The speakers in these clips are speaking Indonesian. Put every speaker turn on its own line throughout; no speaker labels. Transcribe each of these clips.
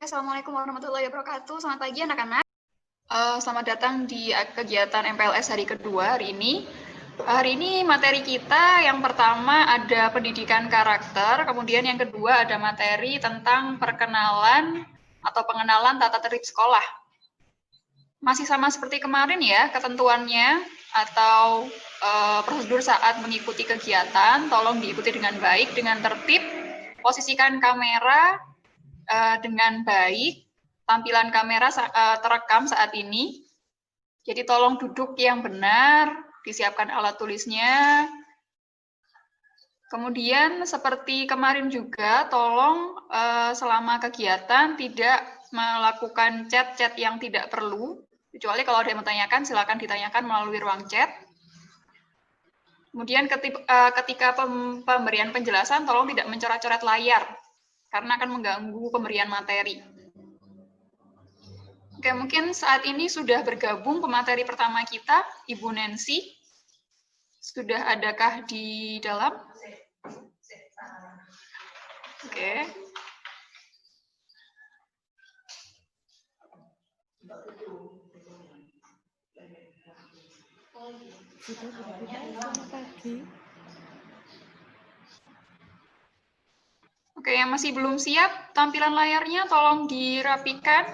Assalamualaikum warahmatullahi wabarakatuh. Selamat pagi anak-anak. Selamat datang di kegiatan MPLS hari kedua hari ini. Hari ini materi kita yang pertama ada pendidikan karakter, kemudian yang kedua ada materi tentang perkenalan atau pengenalan tata tertib sekolah. Masih sama seperti kemarin ya, ketentuannya atau prosedur saat mengikuti kegiatan, tolong diikuti dengan baik, dengan tertib, posisikan kamera dengan baik, tampilan kamera terekam saat ini. Jadi tolong duduk yang benar, disiapkan alat tulisnya. Kemudian seperti kemarin juga, tolong selama kegiatan tidak melakukan chat-chat yang tidak perlu, kecuali kalau ada yang bertanyakan, silakan ditanyakan melalui ruang chat. Kemudian ketika pemberian penjelasan, tolong tidak mencoret-coret layar, karena akan mengganggu pemberian materi. Oke, mungkin saat ini sudah bergabung pemateri pertama kita, Ibu Nancy. Sudah adakah di dalam? Oke. Oke, yang masih belum siap, tampilan layarnya tolong dirapikan.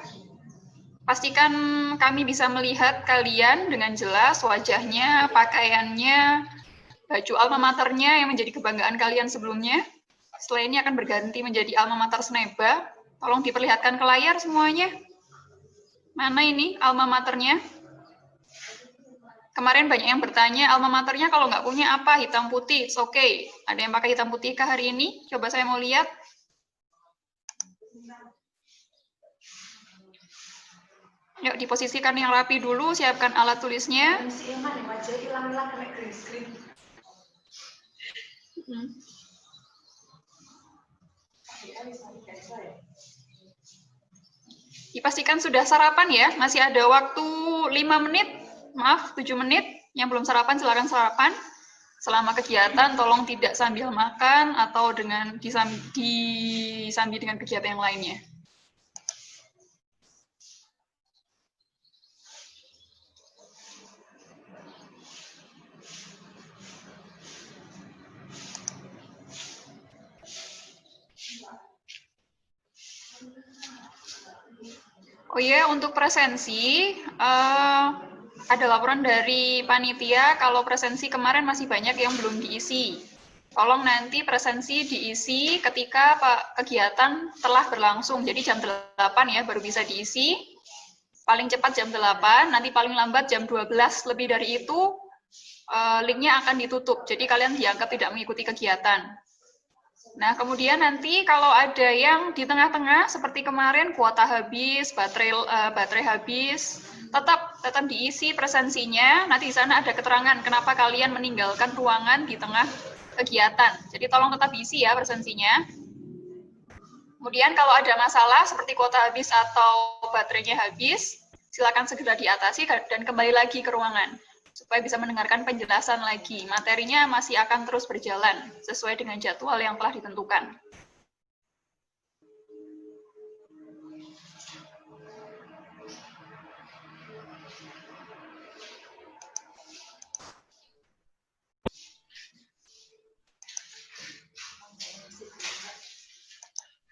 Pastikan kami bisa melihat kalian dengan jelas wajahnya, pakaiannya, baju alma maternya yang menjadi kebanggaan kalian sebelumnya. Setelah ini akan berganti menjadi alma mater Sneba. Tolong diperlihatkan ke layar semuanya. Mana ini alma maternya? Kemarin banyak yang bertanya, alma maternya kalau nggak punya apa? Hitam putih, it's okay. Ada yang pakai hitam putih kah hari ini? Coba saya mau lihat. Yuk, diposisikan yang rapi dulu, siapkan alat tulisnya. Dipastikan sudah sarapan ya, masih ada waktu 5 menit, maaf 7 menit. Yang belum sarapan silakan sarapan. Selama kegiatan tolong tidak sambil makan atau disambi dengan kegiatan yang lainnya. Oh iya, untuk presensi, ada laporan dari panitia kalau presensi kemarin masih banyak yang belum diisi. Tolong nanti presensi diisi ketika kegiatan telah berlangsung, jadi jam 8 ya baru bisa diisi. Paling cepat jam 8, nanti paling lambat jam 12, lebih dari itu linknya akan ditutup, jadi kalian dianggap tidak mengikuti kegiatan. Nah, kemudian nanti kalau ada yang di tengah-tengah, seperti kemarin kuota habis, baterai habis, tetap diisi presensinya. Nanti di sana ada keterangan kenapa kalian meninggalkan ruangan di tengah kegiatan. Jadi tolong tetap diisi ya presensinya. Kemudian kalau ada masalah seperti kuota habis atau baterainya habis, silakan segera diatasi dan kembali lagi ke ruangan supaya bisa mendengarkan penjelasan lagi. Materinya masih akan terus berjalan sesuai dengan jadwal yang telah ditentukan.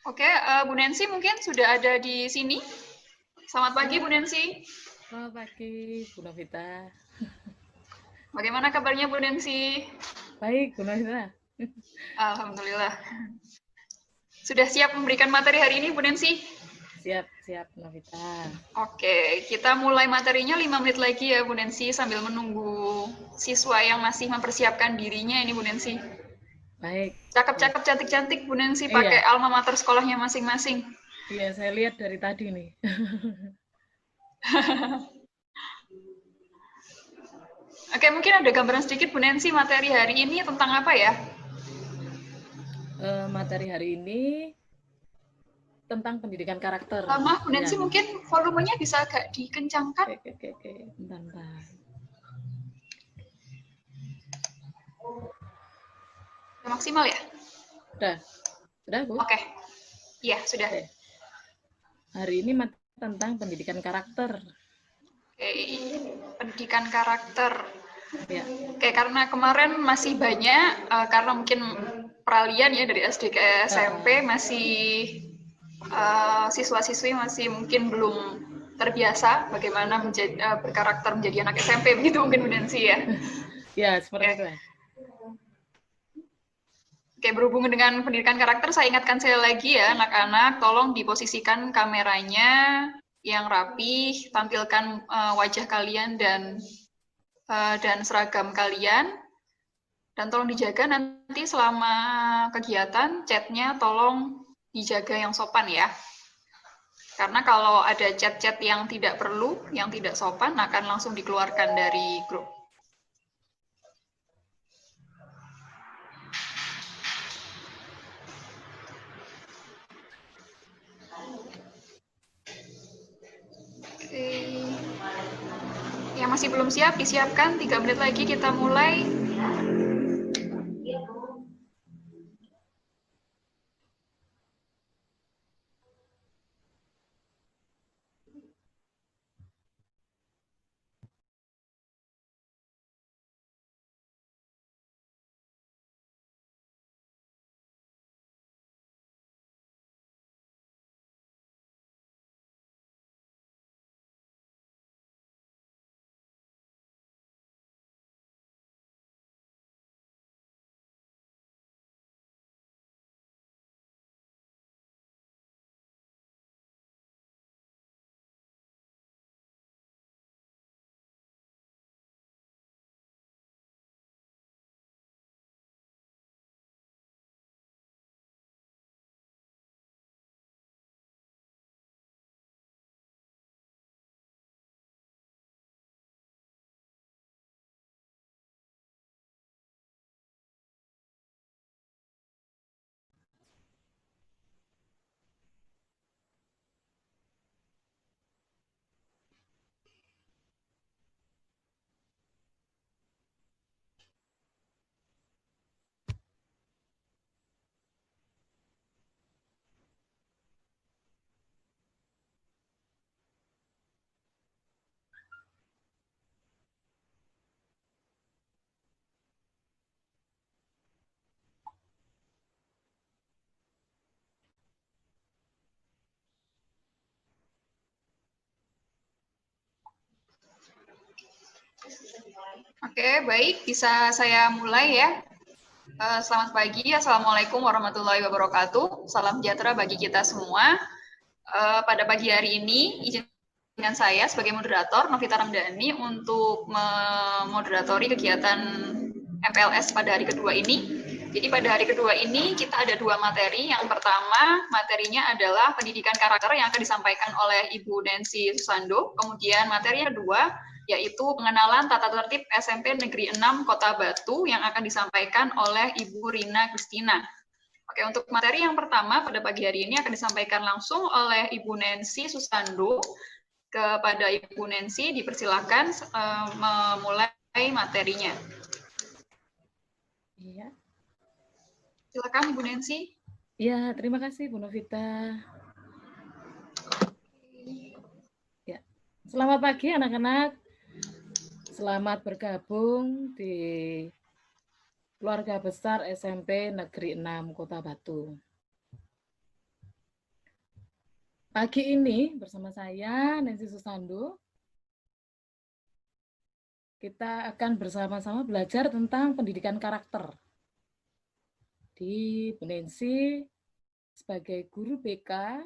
Oke, Bu Nancy mungkin sudah ada di sini. Selamat pagi, Bu Nancy.
Selamat pagi, Bu Novita.
Bagaimana kabarnya, Bu Nancy?
Baik, Bu Novita.
Alhamdulillah. Sudah siap memberikan materi hari ini, Bu Nancy?
Siap, Bu Novita.
Oke, kita mulai materinya 5 menit lagi ya, Bu Nancy, sambil menunggu siswa yang masih mempersiapkan dirinya ini, Bu Nancy.
Baik.
Cakep-cakep, cantik-cantik, Bu Nancy, pakai alma mater sekolahnya masing-masing.
Iya, saya lihat dari tadi nih.
Oke, mungkin ada gambaran sedikit, Bu Nancy, materi hari ini tentang apa ya?
Materi hari ini tentang pendidikan karakter.
Maaf, Bu Nancy, mungkin volumenya bisa agak dikencangkan.
Oke. Bentar.
Maksimal ya?
Sudah, Bu?
Oke. Iya, sudah.
Hari ini materi tentang pendidikan karakter.
Oke, pendidikan karakter.
Ya,
Oke, karena kemarin masih banyak, karena mungkin peralihan ya dari SD ke SMP masih siswa-siswi masih mungkin belum terbiasa bagaimana berkarakter menjadi anak SMP begitu mungkin Bu Nancy ya.
ya seperti itu.
Oke. Oke, berhubung dengan pendidikan karakter, saya ingatkan sekali lagi ya, anak-anak, tolong diposisikan kameranya yang rapi, tampilkan wajah kalian dan seragam kalian, dan tolong dijaga nanti selama kegiatan, chatnya tolong dijaga yang sopan ya. Karena kalau ada chat-chat yang tidak perlu, yang tidak sopan, akan langsung dikeluarkan dari grup. Oke. Yang masih belum siap, disiapkan. 3 menit lagi kita mulai. Oke, baik. Bisa saya mulai ya. Selamat pagi, Assalamualaikum warahmatullahi wabarakatuh. Salam sejahtera bagi kita semua. Pada pagi hari ini, izinkan saya sebagai moderator, Novita Ramdhani, untuk memoderatori kegiatan MPLS pada hari kedua ini. Jadi pada hari kedua ini kita ada dua materi. Yang pertama, materinya adalah pendidikan karakter yang akan disampaikan oleh Ibu Nancy Susando. Kemudian materi yang kedua, yaitu pengenalan tata tertib SMP Negeri 6 Kota Batu yang akan disampaikan oleh Ibu Rina Kristina. Oke, untuk materi yang pertama pada pagi hari ini akan disampaikan langsung oleh Ibu Nancy Susando. Kepada Ibu Nancy, dipersilakan memulai materinya.
Iya.
Silakan Ibu Nancy.
Ya, terima kasih Bu Novita. Ya. Selamat pagi anak-anak. Selamat bergabung di keluarga besar SMP Negeri 6 Kota Batu. Pagi ini bersama saya Nancy Susando, kita akan bersama-sama belajar tentang pendidikan karakter. Di Bu Nancy sebagai guru BK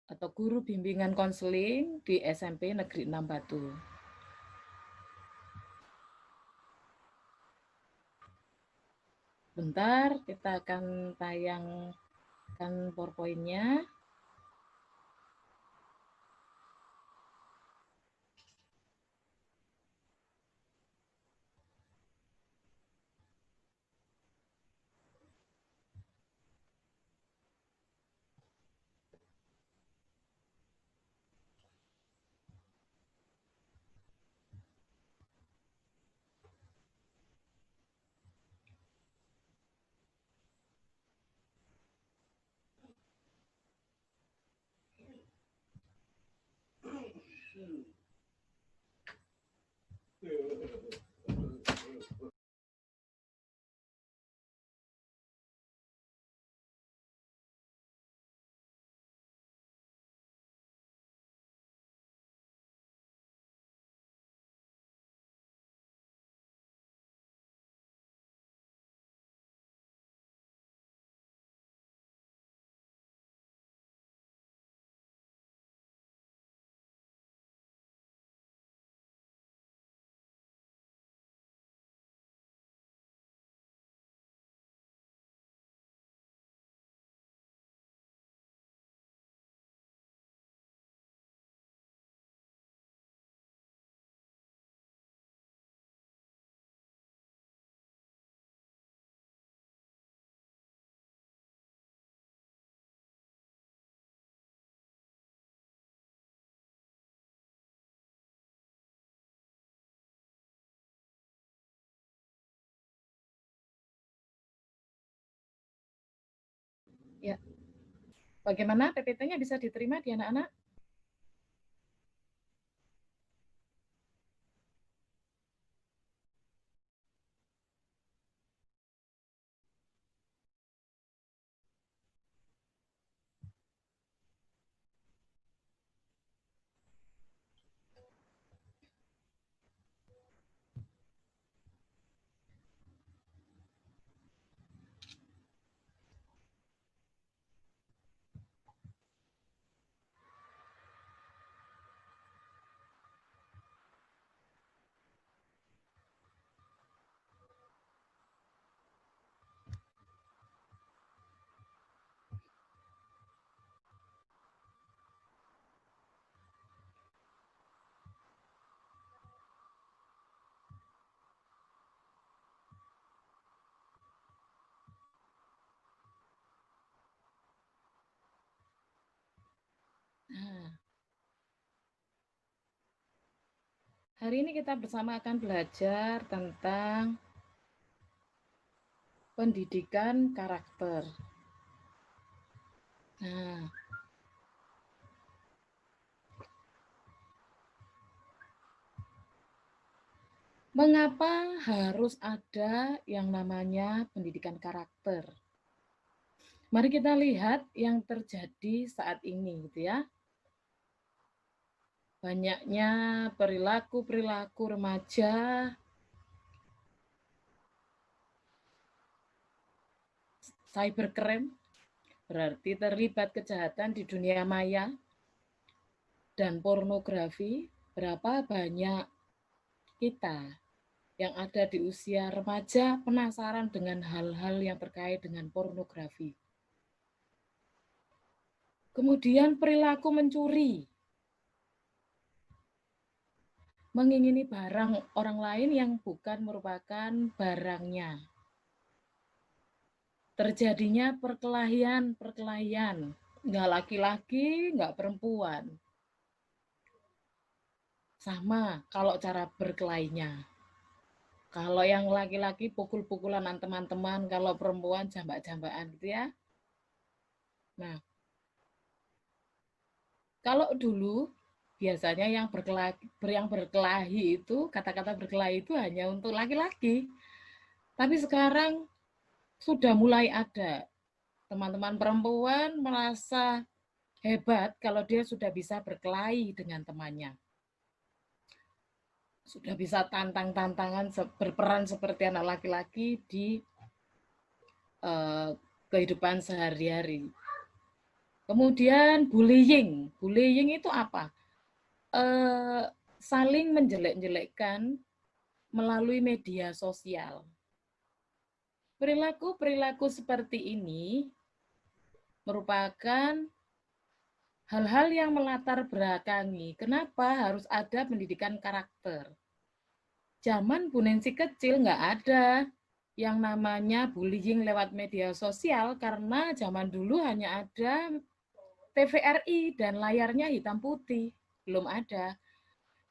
atau guru bimbingan konseling di SMP Negeri 6 Batu. Bentar, kita akan tayangkan PowerPoint-nya. Ya, bagaimana PPT-nya bisa diterima di anak-anak? Nah, hari ini kita bersama akan belajar tentang pendidikan karakter. Nah, mengapa harus ada yang namanya pendidikan karakter? Mari kita lihat yang terjadi saat ini, gitu ya. Banyaknya perilaku-perilaku remaja cybercrime, berarti terlibat kejahatan di dunia maya dan pornografi. Berapa banyak kita yang ada di usia remaja penasaran dengan hal-hal yang terkait dengan pornografi. Kemudian perilaku mencuri, mengingini barang orang lain yang bukan merupakan barangnya. Terjadinya perkelahian, nggak laki-laki, nggak perempuan. Sama kalau cara berkelahinya. Kalau yang laki-laki pukul-pukulan teman-teman, kalau perempuan jambak-jambakan gitu ya. Nah, kalau dulu biasanya yang berkelahi itu, kata-kata berkelahi itu hanya untuk laki-laki. Tapi sekarang sudah mulai ada teman-teman perempuan merasa hebat kalau dia sudah bisa berkelahi dengan temannya. Sudah bisa tantang-tantangan berperan seperti anak laki-laki di kehidupan sehari-hari. Kemudian bullying. Bullying itu apa? Saling menjelek-jelekkan melalui media sosial. Perilaku-perilaku seperti ini merupakan hal-hal yang melatar belakangi kenapa harus ada pendidikan karakter. Zaman Bu Nensi kecil nggak ada yang namanya bullying lewat media sosial karena zaman dulu hanya ada TVRI dan layarnya hitam putih, belum ada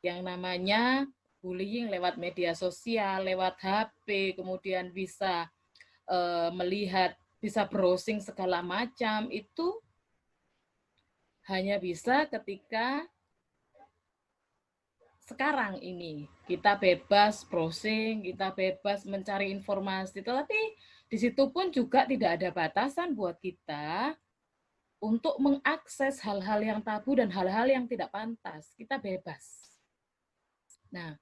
yang namanya bullying lewat media sosial, lewat HP, kemudian bisa melihat, bisa browsing segala macam, itu hanya bisa ketika sekarang ini. Kita bebas browsing, kita bebas mencari informasi, tetapi di situ pun juga tidak ada batasan buat kita untuk mengakses hal-hal yang tabu dan hal-hal yang tidak pantas. Kita bebas. Nah,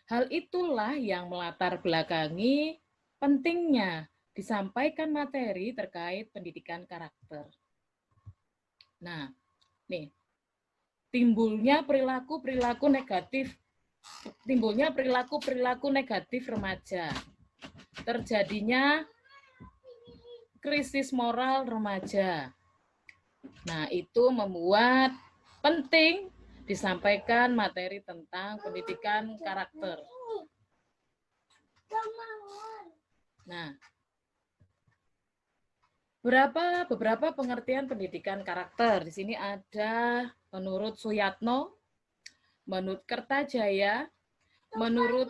hal itulah yang melatar belakangi pentingnya disampaikan materi terkait pendidikan karakter. Nah, nih, timbulnya perilaku-perilaku negatif remaja. Terjadinya krisis moral remaja. Nah, itu membuat penting disampaikan materi tentang pendidikan karakter. Nah, beberapa pengertian pendidikan karakter. Di sini ada menurut Suyatno, menurut Kertajaya, menurut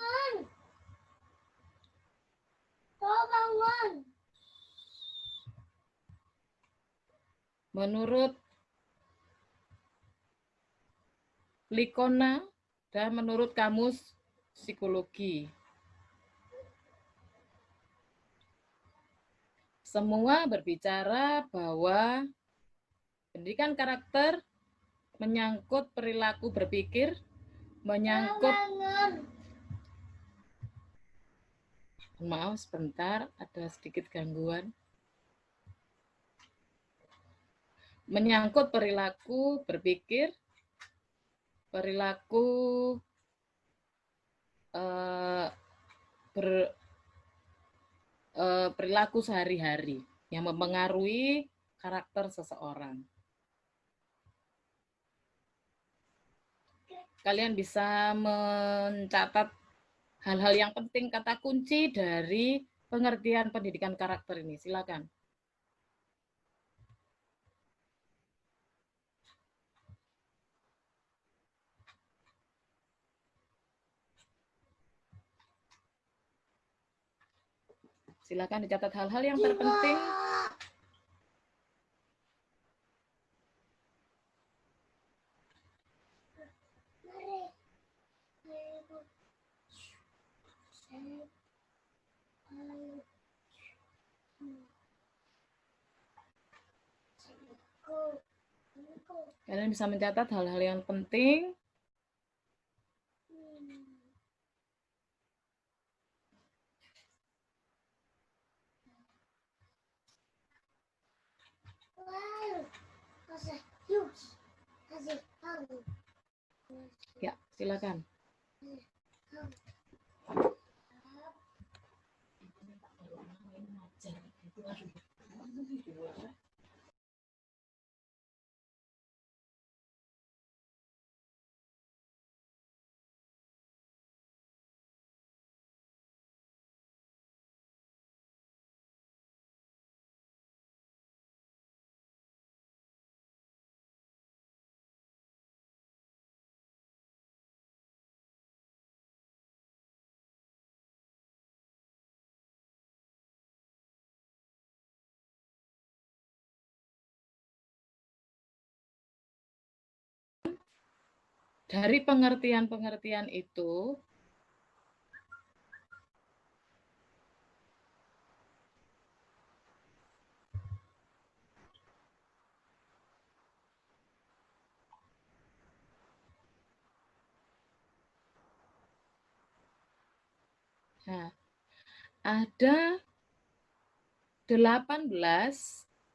Likona, dan menurut Kamus Psikologi. Semua berbicara bahwa pendidikan karakter menyangkut perilaku berpikir, menyangkut maaf sebentar, ada sedikit gangguan. Menyangkut perilaku berpikir, perilaku perilaku sehari-hari yang mempengaruhi karakter seseorang. Kalian bisa mencatat hal-hal yang penting, kata kunci dari pengertian pendidikan karakter ini. Silakan. Silakan dicatat hal-hal yang terpenting. Kalian bisa mencatat hal-hal yang penting. Ya, silakan. Dari pengertian-pengertian itu, nah, ada 18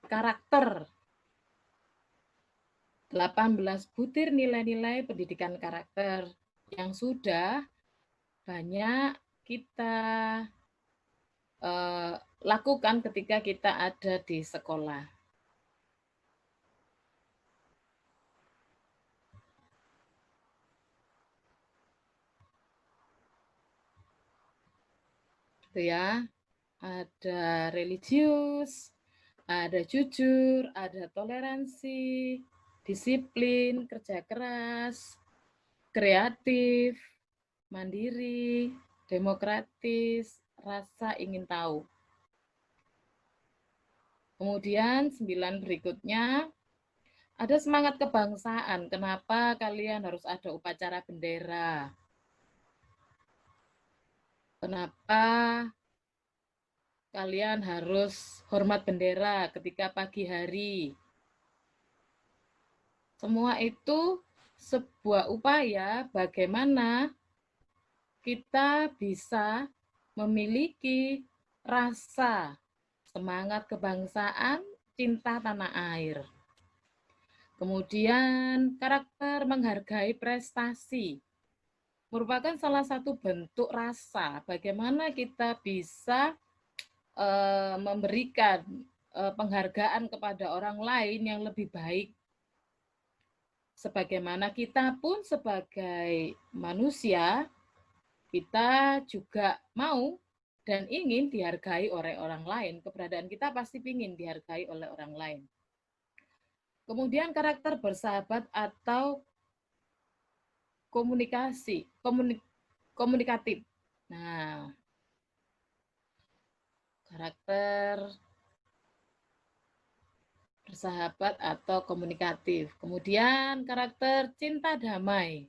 karakter, 18 butir nilai-nilai pendidikan karakter yang sudah banyak kita lakukan ketika kita ada di sekolah. Itu ya, ada religius, ada jujur, ada toleransi, disiplin, kerja keras, kreatif, mandiri, demokratis, rasa ingin tahu. Kemudian 9 berikutnya Ada semangat kebangsaan. Kenapa kalian harus ada upacara bendera? Kenapa kalian harus hormat bendera ketika pagi hari? Semua itu sebuah upaya bagaimana kita bisa memiliki rasa semangat kebangsaan, cinta tanah air. Kemudian karakter menghargai prestasi merupakan salah satu bentuk rasa bagaimana kita bisa memberikan penghargaan kepada orang lain yang lebih baik. Sebagaimana kita pun sebagai manusia, kita juga mau dan ingin dihargai oleh orang lain. Keberadaan kita pasti ingin dihargai oleh orang lain. Kemudian karakter bersahabat atau komunikatif. Nah, karakter bersahabat atau komunikatif. Kemudian karakter cinta damai.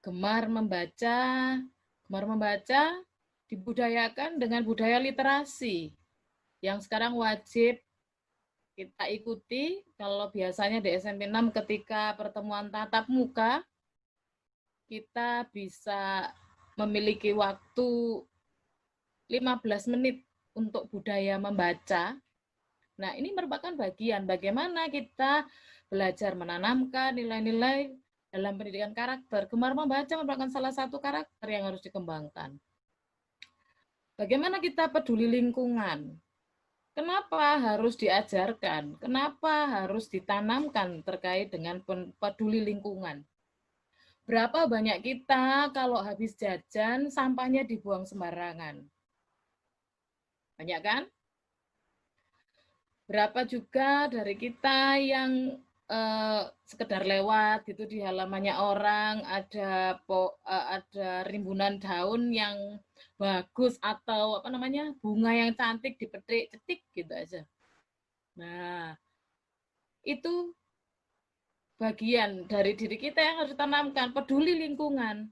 Gemar membaca dibudayakan dengan budaya literasi yang sekarang wajib kita ikuti. Kalau biasanya di SMP 6 ketika pertemuan tatap muka, kita bisa memiliki waktu 15 menit untuk budaya membaca. Nah, ini merupakan bagian bagaimana kita belajar menanamkan nilai-nilai dalam pendidikan karakter. Gemar membaca merupakan salah satu karakter yang harus dikembangkan. Bagaimana kita peduli lingkungan? Kenapa harus diajarkan? Kenapa harus ditanamkan terkait dengan peduli lingkungan? Berapa banyak kita kalau habis jajan sampahnya dibuang sembarangan? Banyak kan? Berapa juga dari kita yang sekedar lewat gitu di halamannya orang ada rimbunan daun yang bagus atau bunga yang cantik dipetik cetik gitu aja. Nah, itu bagian dari diri kita yang harus ditanamkan, peduli lingkungan.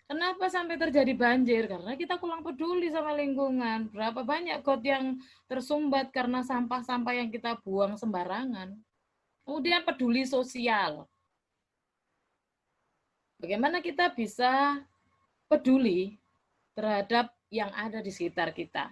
Kenapa sampai terjadi banjir? Karena kita kurang peduli sama lingkungan. Berapa banyak got yang tersumbat karena sampah-sampah yang kita buang sembarangan. Kemudian peduli sosial. Bagaimana kita bisa peduli terhadap yang ada di sekitar kita.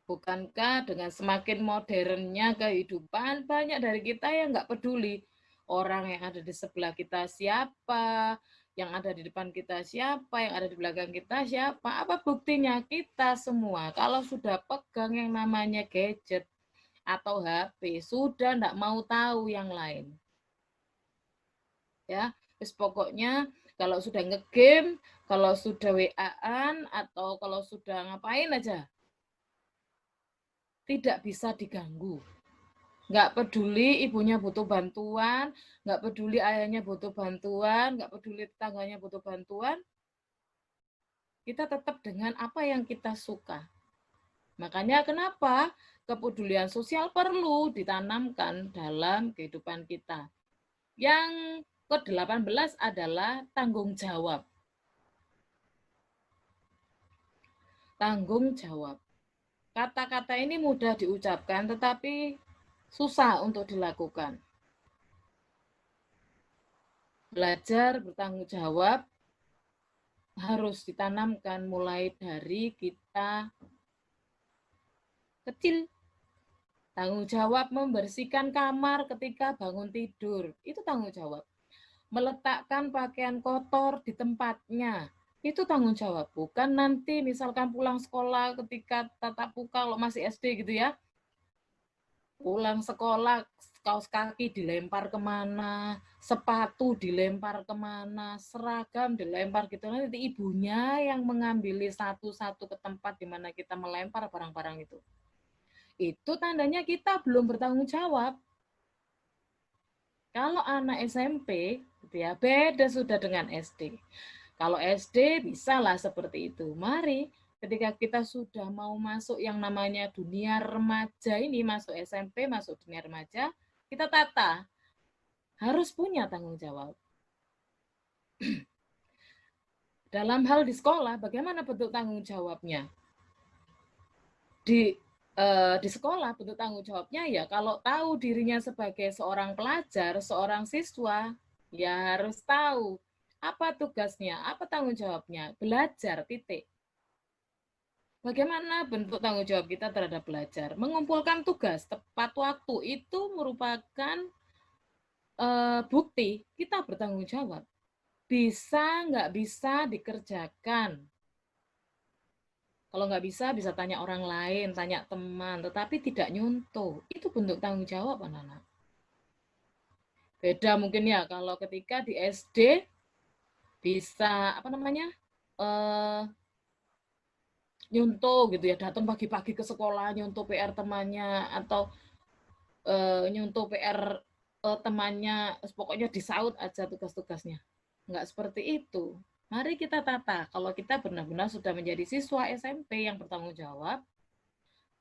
Bukankah dengan semakin modernnya kehidupan, banyak dari kita yang nggak peduli orang yang ada di sebelah kita siapa, yang ada di depan kita siapa, yang ada di belakang kita siapa. Apa buktinya? Kita semua kalau sudah pegang yang namanya gadget atau HP, sudah nggak mau tahu yang lain. Ya, pokoknya kalau sudah nge-game, kalau sudah WA-an, atau kalau sudah ngapain aja, tidak bisa diganggu. Nggak peduli ibunya butuh bantuan, nggak peduli ayahnya butuh bantuan, nggak peduli tetangganya butuh bantuan, kita tetap dengan apa yang kita suka. Makanya kenapa kepedulian sosial perlu ditanamkan dalam kehidupan kita. Yang ke-18 adalah tanggung jawab. Tanggung jawab. Kata-kata ini mudah diucapkan, tetapi susah untuk dilakukan. Belajar bertanggung jawab harus ditanamkan mulai dari kita kecil. Tanggung jawab membersihkan kamar ketika bangun tidur, itu tanggung jawab. Meletakkan pakaian kotor di tempatnya, itu tanggung jawab. Bukan nanti misalkan pulang sekolah ketika tatap muka kalau masih SD gitu ya, pulang sekolah kaos kaki dilempar kemana, sepatu dilempar kemana, seragam dilempar gitu. Nanti ibunya yang mengambil satu-satu ke tempat di mana kita melempar barang-barang itu. Itu tandanya kita belum bertanggung jawab. Kalau anak SMP, gitu ya, beda sudah dengan SD. Kalau SD bisalah seperti itu. Mari ketika kita sudah mau masuk yang namanya dunia remaja ini, masuk SMP, masuk dunia remaja, kita tata, harus punya tanggung jawab. Dalam hal di sekolah, bagaimana bentuk tanggung jawabnya? Di sekolah bentuk tanggung jawabnya ya kalau tahu dirinya sebagai seorang pelajar, seorang siswa, ya harus tahu apa tugasnya, apa tanggung jawabnya, belajar, titik. Bagaimana bentuk tanggung jawab kita terhadap belajar? Mengumpulkan tugas tepat waktu itu merupakan bukti kita bertanggung jawab. Bisa, nggak bisa dikerjakan. Kalau nggak bisa, bisa tanya orang lain, tanya teman, tetapi tidak nyuntuh. Itu bentuk tanggung jawab, anak-anak. Beda mungkin ya, kalau ketika di SD, bisa, apa namanya, nyuntuh gitu ya, datang pagi-pagi ke sekolah, nyuntuh PR temannya, atau nyuntuh PR temannya, pokoknya disaut aja tugas-tugasnya. Nggak seperti itu. Mari kita tata, kalau kita benar-benar sudah menjadi siswa SMP yang bertanggung jawab,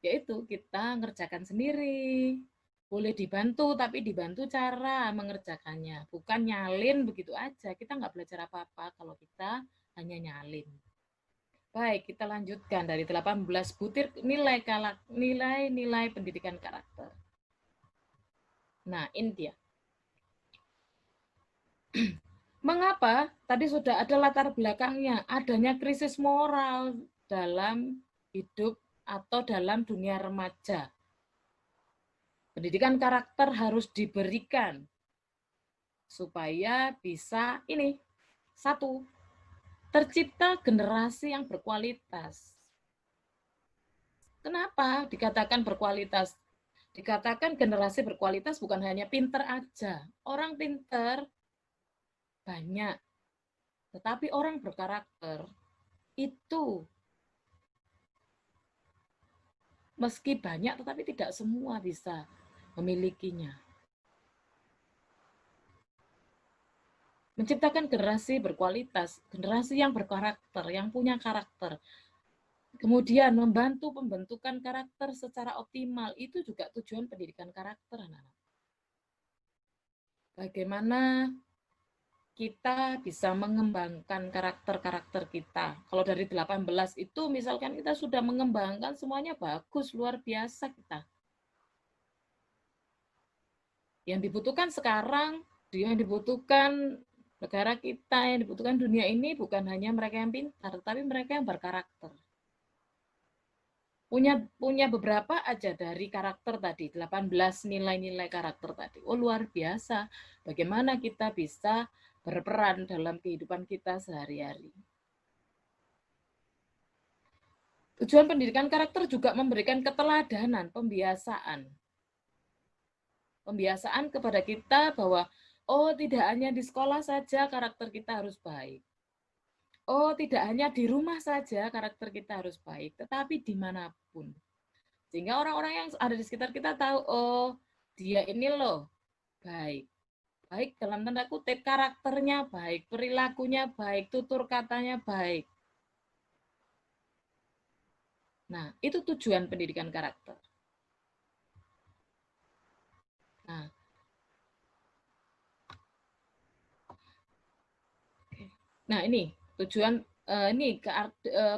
yaitu kita ngerjakan sendiri. Boleh dibantu, tapi dibantu cara mengerjakannya. Bukan nyalin begitu aja. Kita nggak belajar apa-apa kalau kita hanya nyalin. Baik, kita lanjutkan dari 18 butir nilai pendidikan karakter. Nah, ini dia. Mengapa? Tadi sudah ada latar belakangnya, adanya krisis moral dalam hidup atau dalam dunia remaja. Pendidikan karakter harus diberikan supaya bisa ini, satu, tercipta generasi yang berkualitas. Kenapa dikatakan berkualitas? Dikatakan generasi berkualitas bukan hanya pinter aja. Orang pinter banyak, tetapi orang berkarakter itu meski banyak tetapi tidak semua bisa memilikinya. Menciptakan generasi berkualitas, generasi yang berkarakter, yang punya karakter. Kemudian membantu pembentukan karakter secara optimal, itu juga tujuan pendidikan karakter, anak-anak. Bagaimana kita bisa mengembangkan karakter-karakter kita. Kalau dari 18 itu misalkan kita sudah mengembangkan semuanya bagus, luar biasa kita. Yang dibutuhkan sekarang, yang dibutuhkan negara kita, yang dibutuhkan dunia ini bukan hanya mereka yang pintar, tapi mereka yang berkarakter. Punya beberapa aja dari karakter tadi, 18 nilai-nilai karakter tadi. Oh, luar biasa. Bagaimana kita bisa berperan dalam kehidupan kita sehari-hari. Tujuan pendidikan karakter juga memberikan keteladanan, pembiasaan. Pembiasaan kepada kita bahwa oh, tidak hanya di sekolah saja karakter kita harus baik. Oh, tidak hanya di rumah saja karakter kita harus baik, tetapi dimanapun. Sehingga orang-orang yang ada di sekitar kita tahu, oh, dia ini loh baik. Baik dalam tanda kutip, karakternya baik, perilakunya baik, tutur katanya baik. Nah, itu tujuan pendidikan karakter. Nah, ini tujuan ini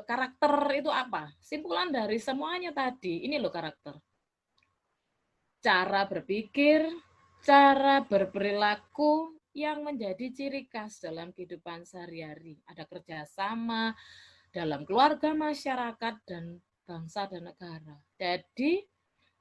karakter itu apa? Simpulan dari semuanya tadi. Ini loh karakter. Cara berpikir, cara berperilaku yang menjadi ciri khas dalam kehidupan sehari-hari. Ada kerjasama dalam keluarga, masyarakat, dan bangsa dan negara. Jadi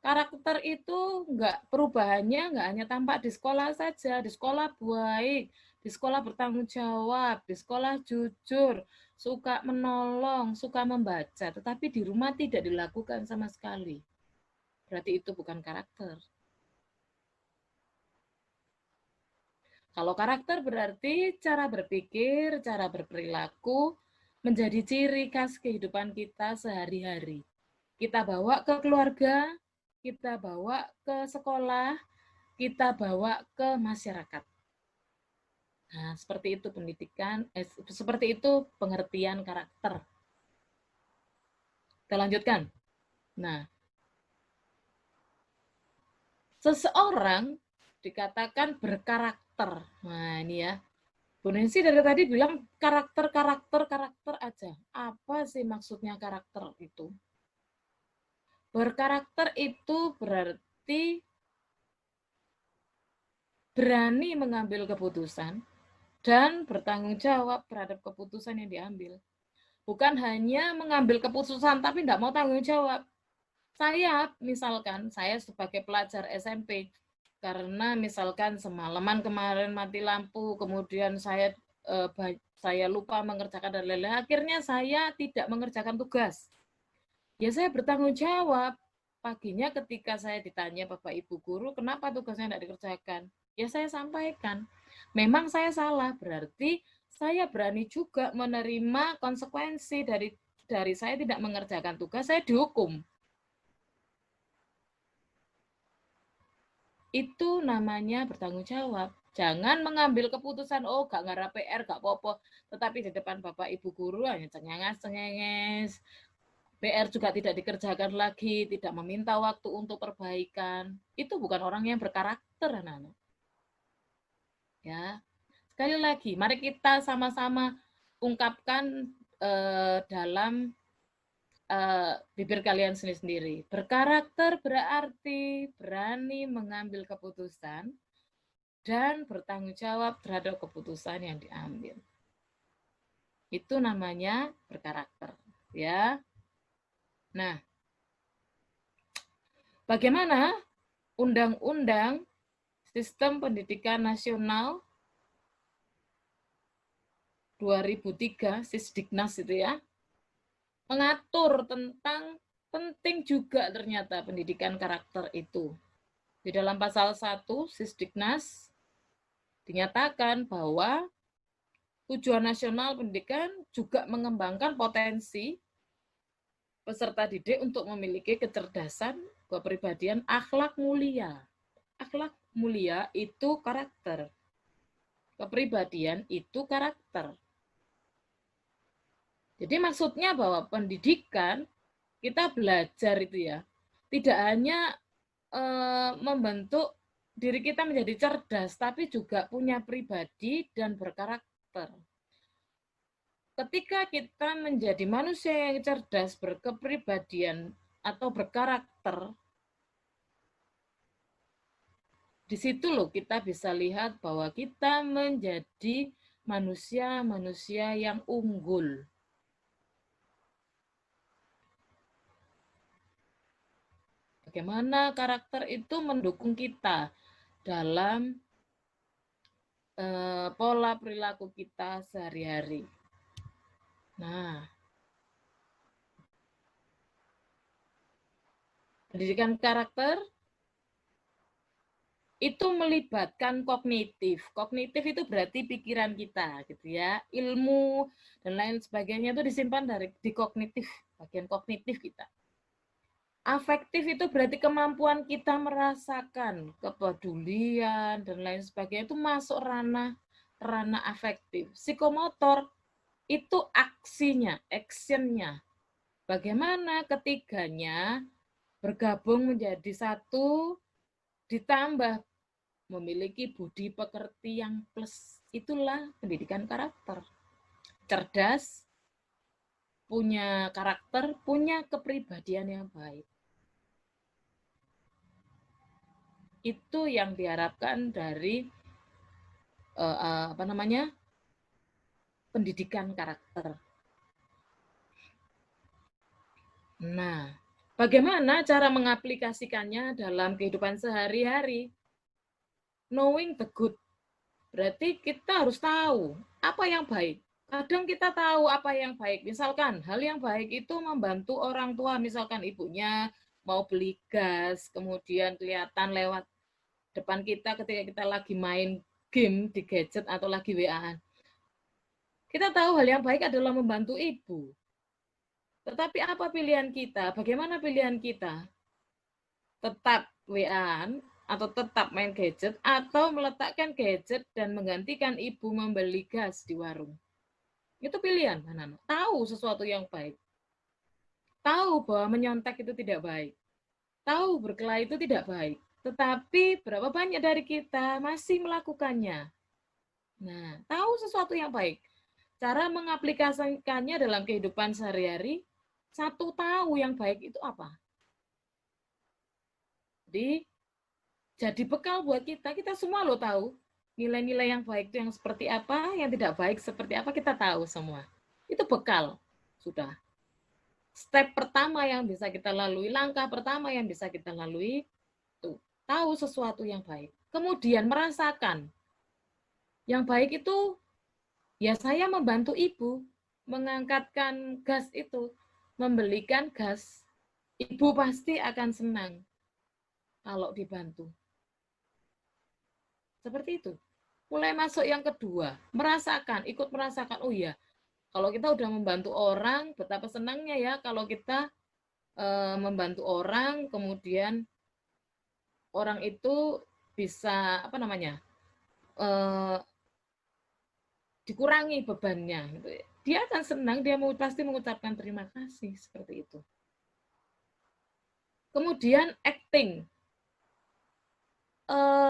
karakter itu perubahannya nggak hanya tampak di sekolah saja, di sekolah baik, di sekolah bertanggung jawab, di sekolah jujur, suka menolong, suka membaca, tetapi di rumah tidak dilakukan sama sekali. Berarti itu bukan karakter. Kalau karakter berarti cara berpikir, cara berperilaku menjadi ciri khas kehidupan kita sehari-hari. Kita bawa ke keluarga, kita bawa ke sekolah, kita bawa ke masyarakat. Nah, seperti itu pendidikan, seperti itu pengertian karakter. Kita lanjutkan. Nah, seseorang dikatakan berkarakter. Nah, ini ya. Bu Nancy dari tadi bilang karakter aja. Apa sih maksudnya karakter itu? Berkarakter itu berarti berani mengambil keputusan dan bertanggung jawab terhadap keputusan yang diambil. Bukan hanya mengambil keputusan tapi tidak mau tanggung jawab. Saya misalkan, saya sebagai pelajar SMP, karena misalkan semalaman kemarin mati lampu, kemudian saya lupa mengerjakan dan lain-lain, akhirnya saya tidak mengerjakan tugas. Ya saya bertanggung jawab. Paginya ketika saya ditanya Bapak Ibu Guru, kenapa tugasnya tidak dikerjakan? Ya saya sampaikan, memang saya salah, berarti saya berani juga menerima konsekuensi dari saya tidak mengerjakan tugas, saya dihukum. Itu namanya bertanggung jawab. Jangan mengambil keputusan, oh gak ngarep PR, gak apa-apa, tetapi di depan Bapak Ibu Guru hanya cengenges, PR juga tidak dikerjakan lagi, tidak meminta waktu untuk perbaikan. Itu bukan orang yang berkarakter, anak-anak. Ya, sekali lagi, mari kita sama-sama ungkapkan dalam bibir kalian sendiri-sendiri. Berkarakter berarti berani mengambil keputusan dan bertanggung jawab terhadap keputusan yang diambil. Itu namanya berkarakter, ya. Nah, bagaimana Undang-Undang Sistem Pendidikan Nasional 2003, Sisdiknas itu ya, mengatur tentang penting juga ternyata pendidikan karakter itu. Di dalam pasal 1 Sisdiknas dinyatakan bahwa tujuan nasional pendidikan juga mengembangkan potensi peserta didik untuk memiliki kecerdasan, kepribadian, akhlak mulia. Akhlak mulia itu karakter. Kepribadian itu karakter. Jadi maksudnya bahwa pendidikan kita belajar itu ya, tidak hanya membentuk diri kita menjadi cerdas, tapi juga punya pribadi dan berkarakter. Ketika kita menjadi manusia yang cerdas, berkepribadian atau berkarakter, di situ loh kita bisa lihat bahwa kita menjadi manusia yang unggul. Bagaimana karakter itu mendukung kita dalam pola perilaku kita sehari-hari. Nah, pendidikan karakter itu melibatkan kognitif. Kognitif itu berarti pikiran kita, gitu ya. Ilmu dan lain sebagainya itu disimpan di kognitif, bagian kognitif kita. Afektif itu berarti kemampuan kita merasakan kepedulian dan lain sebagainya, itu masuk ranah afektif. Psikomotor itu aksinya, actionnya. Bagaimana ketiganya bergabung menjadi satu, ditambah memiliki budi pekerti yang plus. Itulah pendidikan karakter. Cerdas, punya karakter, punya kepribadian yang baik. Itu yang diharapkan dari pendidikan karakter. Nah, bagaimana cara mengaplikasikannya dalam kehidupan sehari-hari? Knowing the good. Berarti kita harus tahu apa yang baik. Kadang kita tahu apa yang baik. Misalkan hal yang baik itu membantu orang tua, misalkan ibunya mau beli gas, kemudian kelihatan lewat depan kita ketika kita lagi main game di gadget atau lagi WA-an. Kita tahu hal yang baik adalah membantu ibu. Tetapi apa pilihan kita? Bagaimana pilihan kita? Tetap WA-an atau tetap main gadget atau meletakkan gadget dan menggantikan ibu membeli gas di warung? Itu pilihan, anak-anak. Tahu sesuatu yang baik. tahu bahwa menyontek itu tidak baik, tahu berkelahi itu tidak baik, tetapi berapa banyak dari kita masih melakukannya. Nah, tahu sesuatu yang baik, cara mengaplikasikannya dalam kehidupan sehari-hari, satu tahu yang baik itu apa. Jadi bekal buat kita semua lo tahu nilai-nilai yang baik itu yang seperti apa, yang tidak baik seperti apa, kita tahu semua. Itu bekal, sudah. Step pertama yang bisa kita lalui, langkah pertama yang bisa kita lalui, itu tahu sesuatu yang baik. Kemudian merasakan. Yang baik itu, ya saya membantu ibu mengangkatkan gas itu, membelikan gas. Ibu pasti akan senang kalau dibantu. Seperti itu. Mulai masuk yang kedua, merasakan, ikut merasakan, oh iya, kalau kita udah membantu orang, betapa senangnya ya kalau kita membantu orang, kemudian orang itu bisa dikurangi bebannya. Gitu. Dia akan senang, dia pasti mengucapkan terima kasih seperti itu. Kemudian acting,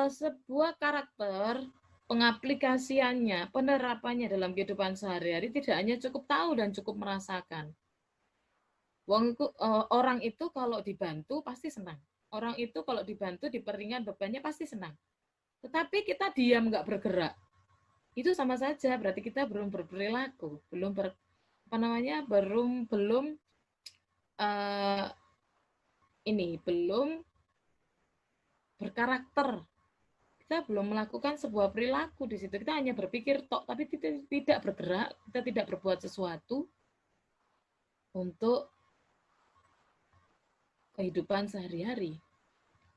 sebuah karakter, pengaplikasiannya, penerapannya dalam kehidupan sehari-hari tidak hanya cukup tahu dan cukup merasakan. Orang itu kalau dibantu pasti senang. Orang itu kalau dibantu, diperingan bebannya pasti senang. Tetapi kita diam nggak bergerak, itu sama saja berarti kita belum berperilaku, belum berkarakter. Kita belum melakukan sebuah perilaku di situ. Kita hanya berpikir tok, tapi tidak bergerak, kita tidak berbuat sesuatu untuk kehidupan sehari-hari.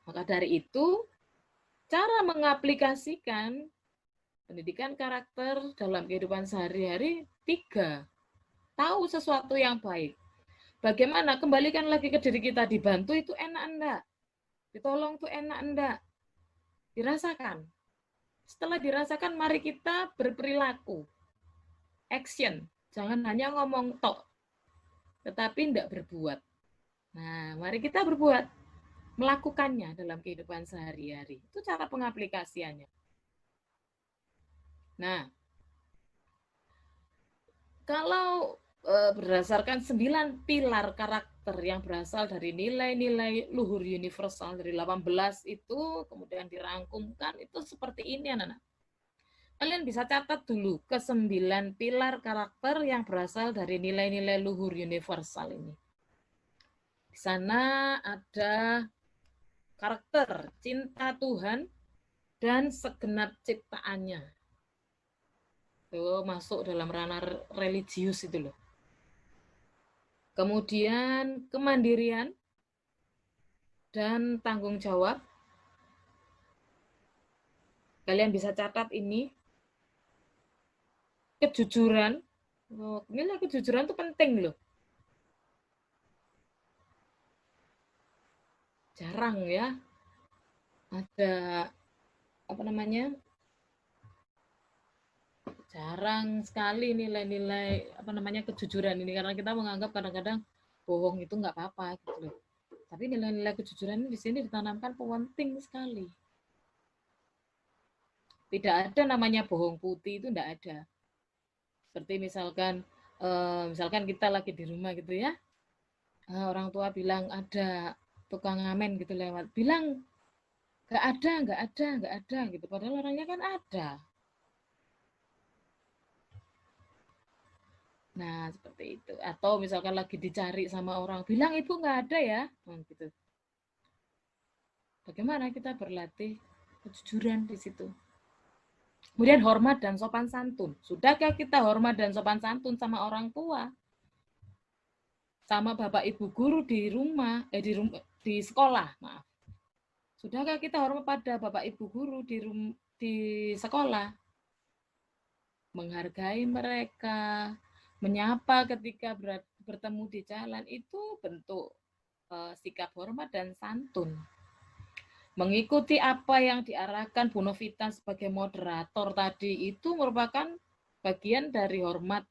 Maka dari itu, cara mengaplikasikan pendidikan karakter dalam kehidupan sehari-hari 3. Tahu sesuatu yang baik. Bagaimana? Kembalikan lagi ke diri kita, dibantu itu enak enggak? Ditolong itu enak enggak? Dirasakan. Setelah dirasakan, mari kita berperilaku. Action. Jangan hanya ngomong tok, tetapi enggak berbuat. Nah, mari kita berbuat. Melakukannya dalam kehidupan sehari-hari. Itu cara pengaplikasiannya. Nah, kalau berdasarkan 9 pilar karakter yang berasal dari nilai-nilai luhur universal dari 18 itu, kemudian dirangkumkan, itu seperti ini anak-anak. Kalian bisa catat dulu ke 9 pilar karakter yang berasal dari nilai-nilai luhur universal ini. Di sana ada karakter cinta Tuhan dan segenap ciptaannya. Itu masuk dalam ranah religius itu loh. Kemudian kemandirian dan tanggung jawab. Kalian bisa catat ini. Kejujuran. Oh, ini kejujuran itu penting loh. Jarang ya. Ada jarang sekali nilai-nilai kejujuran ini, karena kita menganggap kadang-kadang bohong itu nggak apa-apa gitu loh. Tapi nilai-nilai kejujuran ini di sini ditanamkan penting sekali. Tidak ada namanya bohong putih, itu enggak ada. Seperti misalkan kita lagi di rumah gitu ya, orang tua bilang ada tukang ngamen gitu lewat, bilang nggak ada gitu, padahal orangnya kan ada. Nah, seperti itu. Atau misalkan lagi dicari sama orang, bilang ibu nggak ada ya, gitu. Bagaimana kita berlatih kejujuran di situ? Kemudian hormat dan sopan santun. Sudahkah kita hormat dan sopan santun sama orang tua? Sama bapak ibu guru di rumah, di sekolah, maaf. Sudahkah kita hormat pada bapak ibu guru di sekolah? Menghargai mereka, menyapa ketika bertemu di jalan, itu bentuk sikap hormat dan santun. Mengikuti apa yang diarahkan Bu Novita sebagai moderator tadi, itu merupakan bagian dari hormat,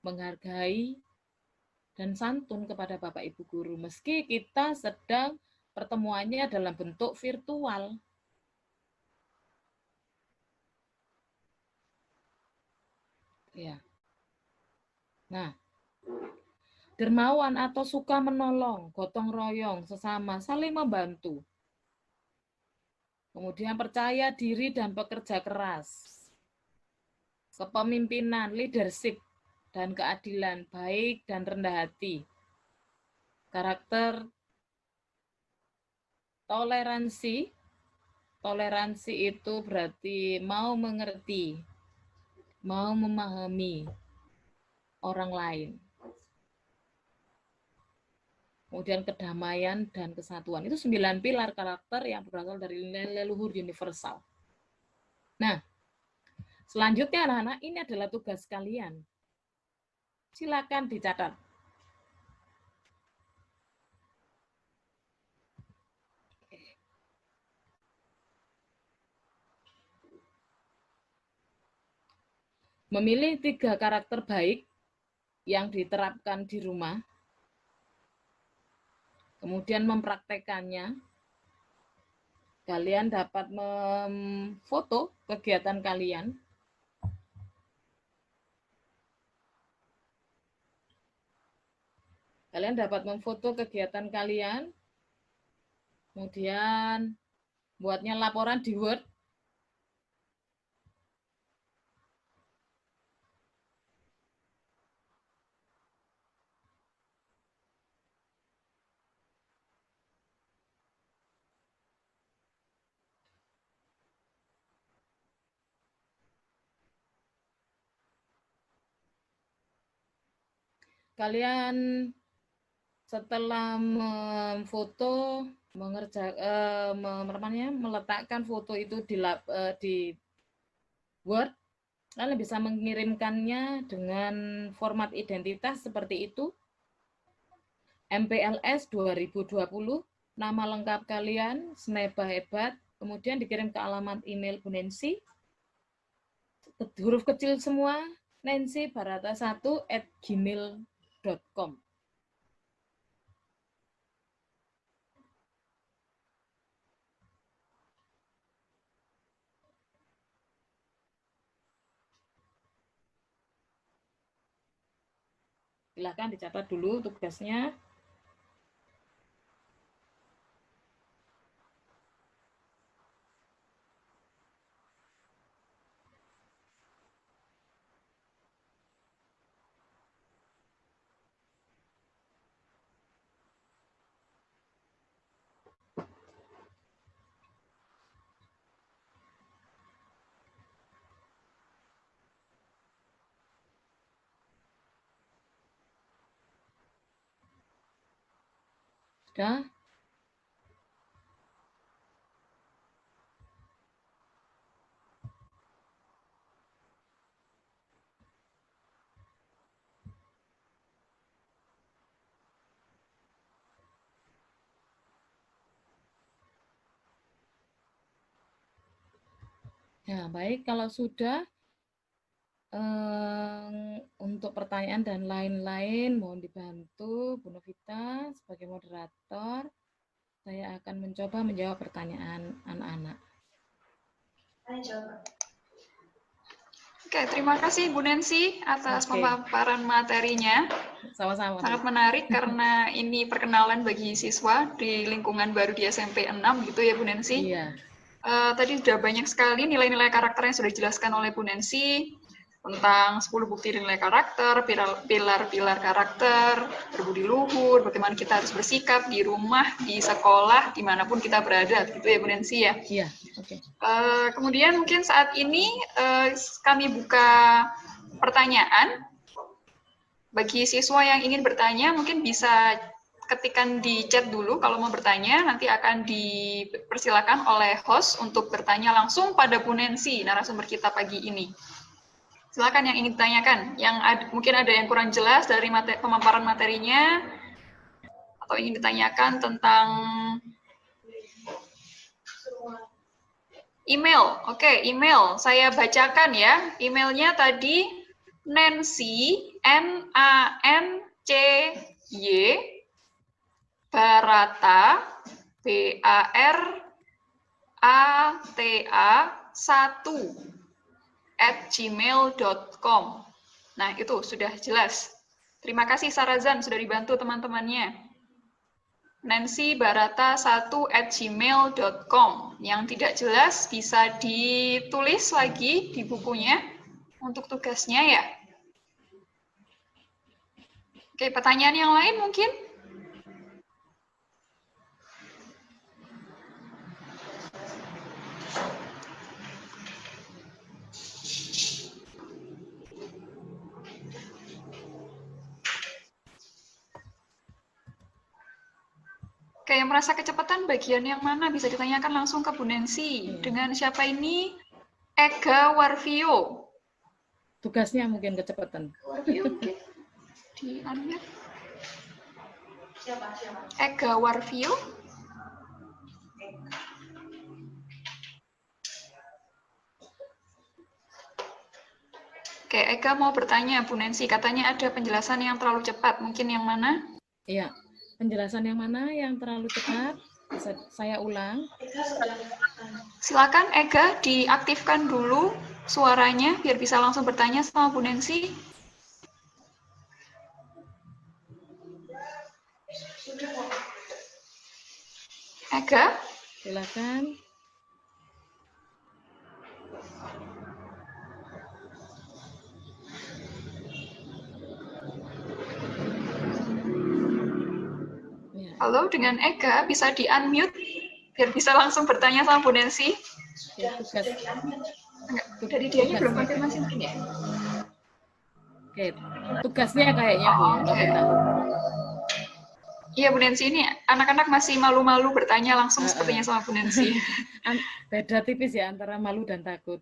menghargai, dan santun kepada Bapak Ibu guru, meski kita sedang pertemuannya dalam bentuk virtual. Ya. Nah, dermawan atau suka menolong, gotong royong, sesama, saling membantu. Kemudian percaya diri dan bekerja keras. Kepemimpinan, leadership, dan keadilan, baik dan rendah hati. Karakter toleransi. Toleransi itu berarti mau mengerti, mau memahami orang lain. Kemudian kedamaian dan kesatuan. Itu 9 pilar karakter yang berasal dari leluhur universal. Nah, selanjutnya anak-anak, ini adalah tugas kalian. Silakan dicatat. Memilih 3 karakter baik yang diterapkan di rumah, kemudian mempraktekannya. Kalian dapat memfoto kegiatan kalian. Kalian dapat memfoto kegiatan kalian, kemudian buatnya laporan di Word. Kalian setelah memfoto, meletakkan foto itu di Word, kalian bisa mengirimkannya dengan format identitas seperti itu. MPLS 2020, nama lengkap kalian, Sneba Hebat, kemudian dikirim ke alamat email Bu Nancy, huruf kecil semua, nancybarata1@gmail.com. Silakan dicatat dulu tugasnya. Sudah? Ya, baik. Kalau sudah, untuk pertanyaan dan lain-lain, mohon dibantu Bu Novita sebagai moderator. Saya akan mencoba menjawab pertanyaan anak-anak.
Oke, terima kasih Bu Nancy atas pemaparan materinya.
Sama-sama.
Sangat menarik karena ini perkenalan bagi siswa di lingkungan baru di SMP 6 gitu ya Bu Nancy.
Iya.
Tadi sudah banyak sekali nilai-nilai karakter yang sudah dijelaskan oleh Bu Nancy tentang 10 bukti nilai karakter, pilar-pilar karakter, berbudi luhur, bagaimana kita harus bersikap di rumah, di sekolah, dimanapun kita berada, gitu ya Bu Nancy ya.
Iya, oke.
Kemudian mungkin saat ini kami buka pertanyaan. Bagi siswa yang ingin bertanya, mungkin bisa ketikkan di chat dulu kalau mau bertanya, nanti akan dipersilakan oleh host untuk bertanya langsung pada Bu Nancy, narasumber kita pagi ini. Silakan yang ingin ditanyakan, mungkin ada yang kurang jelas dari pemaparan materinya, atau ingin ditanyakan tentang email. Oke, email. Saya bacakan ya. Emailnya tadi Nancy, Nancy, C-Y Barata B-A-R-A-T-A 1 @gmail.com. Nah, itu sudah jelas. Terima kasih Sarazan sudah dibantu teman-temannya. Nancy Barata 1 @gmail.com. Yang tidak jelas bisa ditulis lagi di bukunya untuk tugasnya ya. Oke, pertanyaan yang lain mungkin? Oke, yang merasa kecepatan bagian yang mana? Bisa ditanyakan langsung ke Bu Nancy. Dengan siapa ini? Ega Warvio.
Tugasnya mungkin kecepatan.
Warvio mungkin di-unmute. Ega Warvio. Oke, Ega mau bertanya, Bu Nancy. Katanya ada penjelasan yang terlalu cepat. Mungkin yang mana?
Iya. Penjelasan yang mana yang terlalu cepat? Bisa saya ulang.
Silakan Ega diaktifkan dulu suaranya biar bisa langsung bertanya sama Bu Nancy. Ega?
Silakan.
Halo, dengan Ega bisa di-unmute biar bisa langsung bertanya sama Bu Nancy.
Ya, tugas.
Enggak, dari dianya belum konfirmasi mungkin ya?
Oke, tugasnya kayaknya Bu Novita.
Iya Bu Nancy, ini anak-anak masih malu-malu bertanya langsung sepertinya sama Bu Nancy.
Beda tipis ya antara malu dan takut.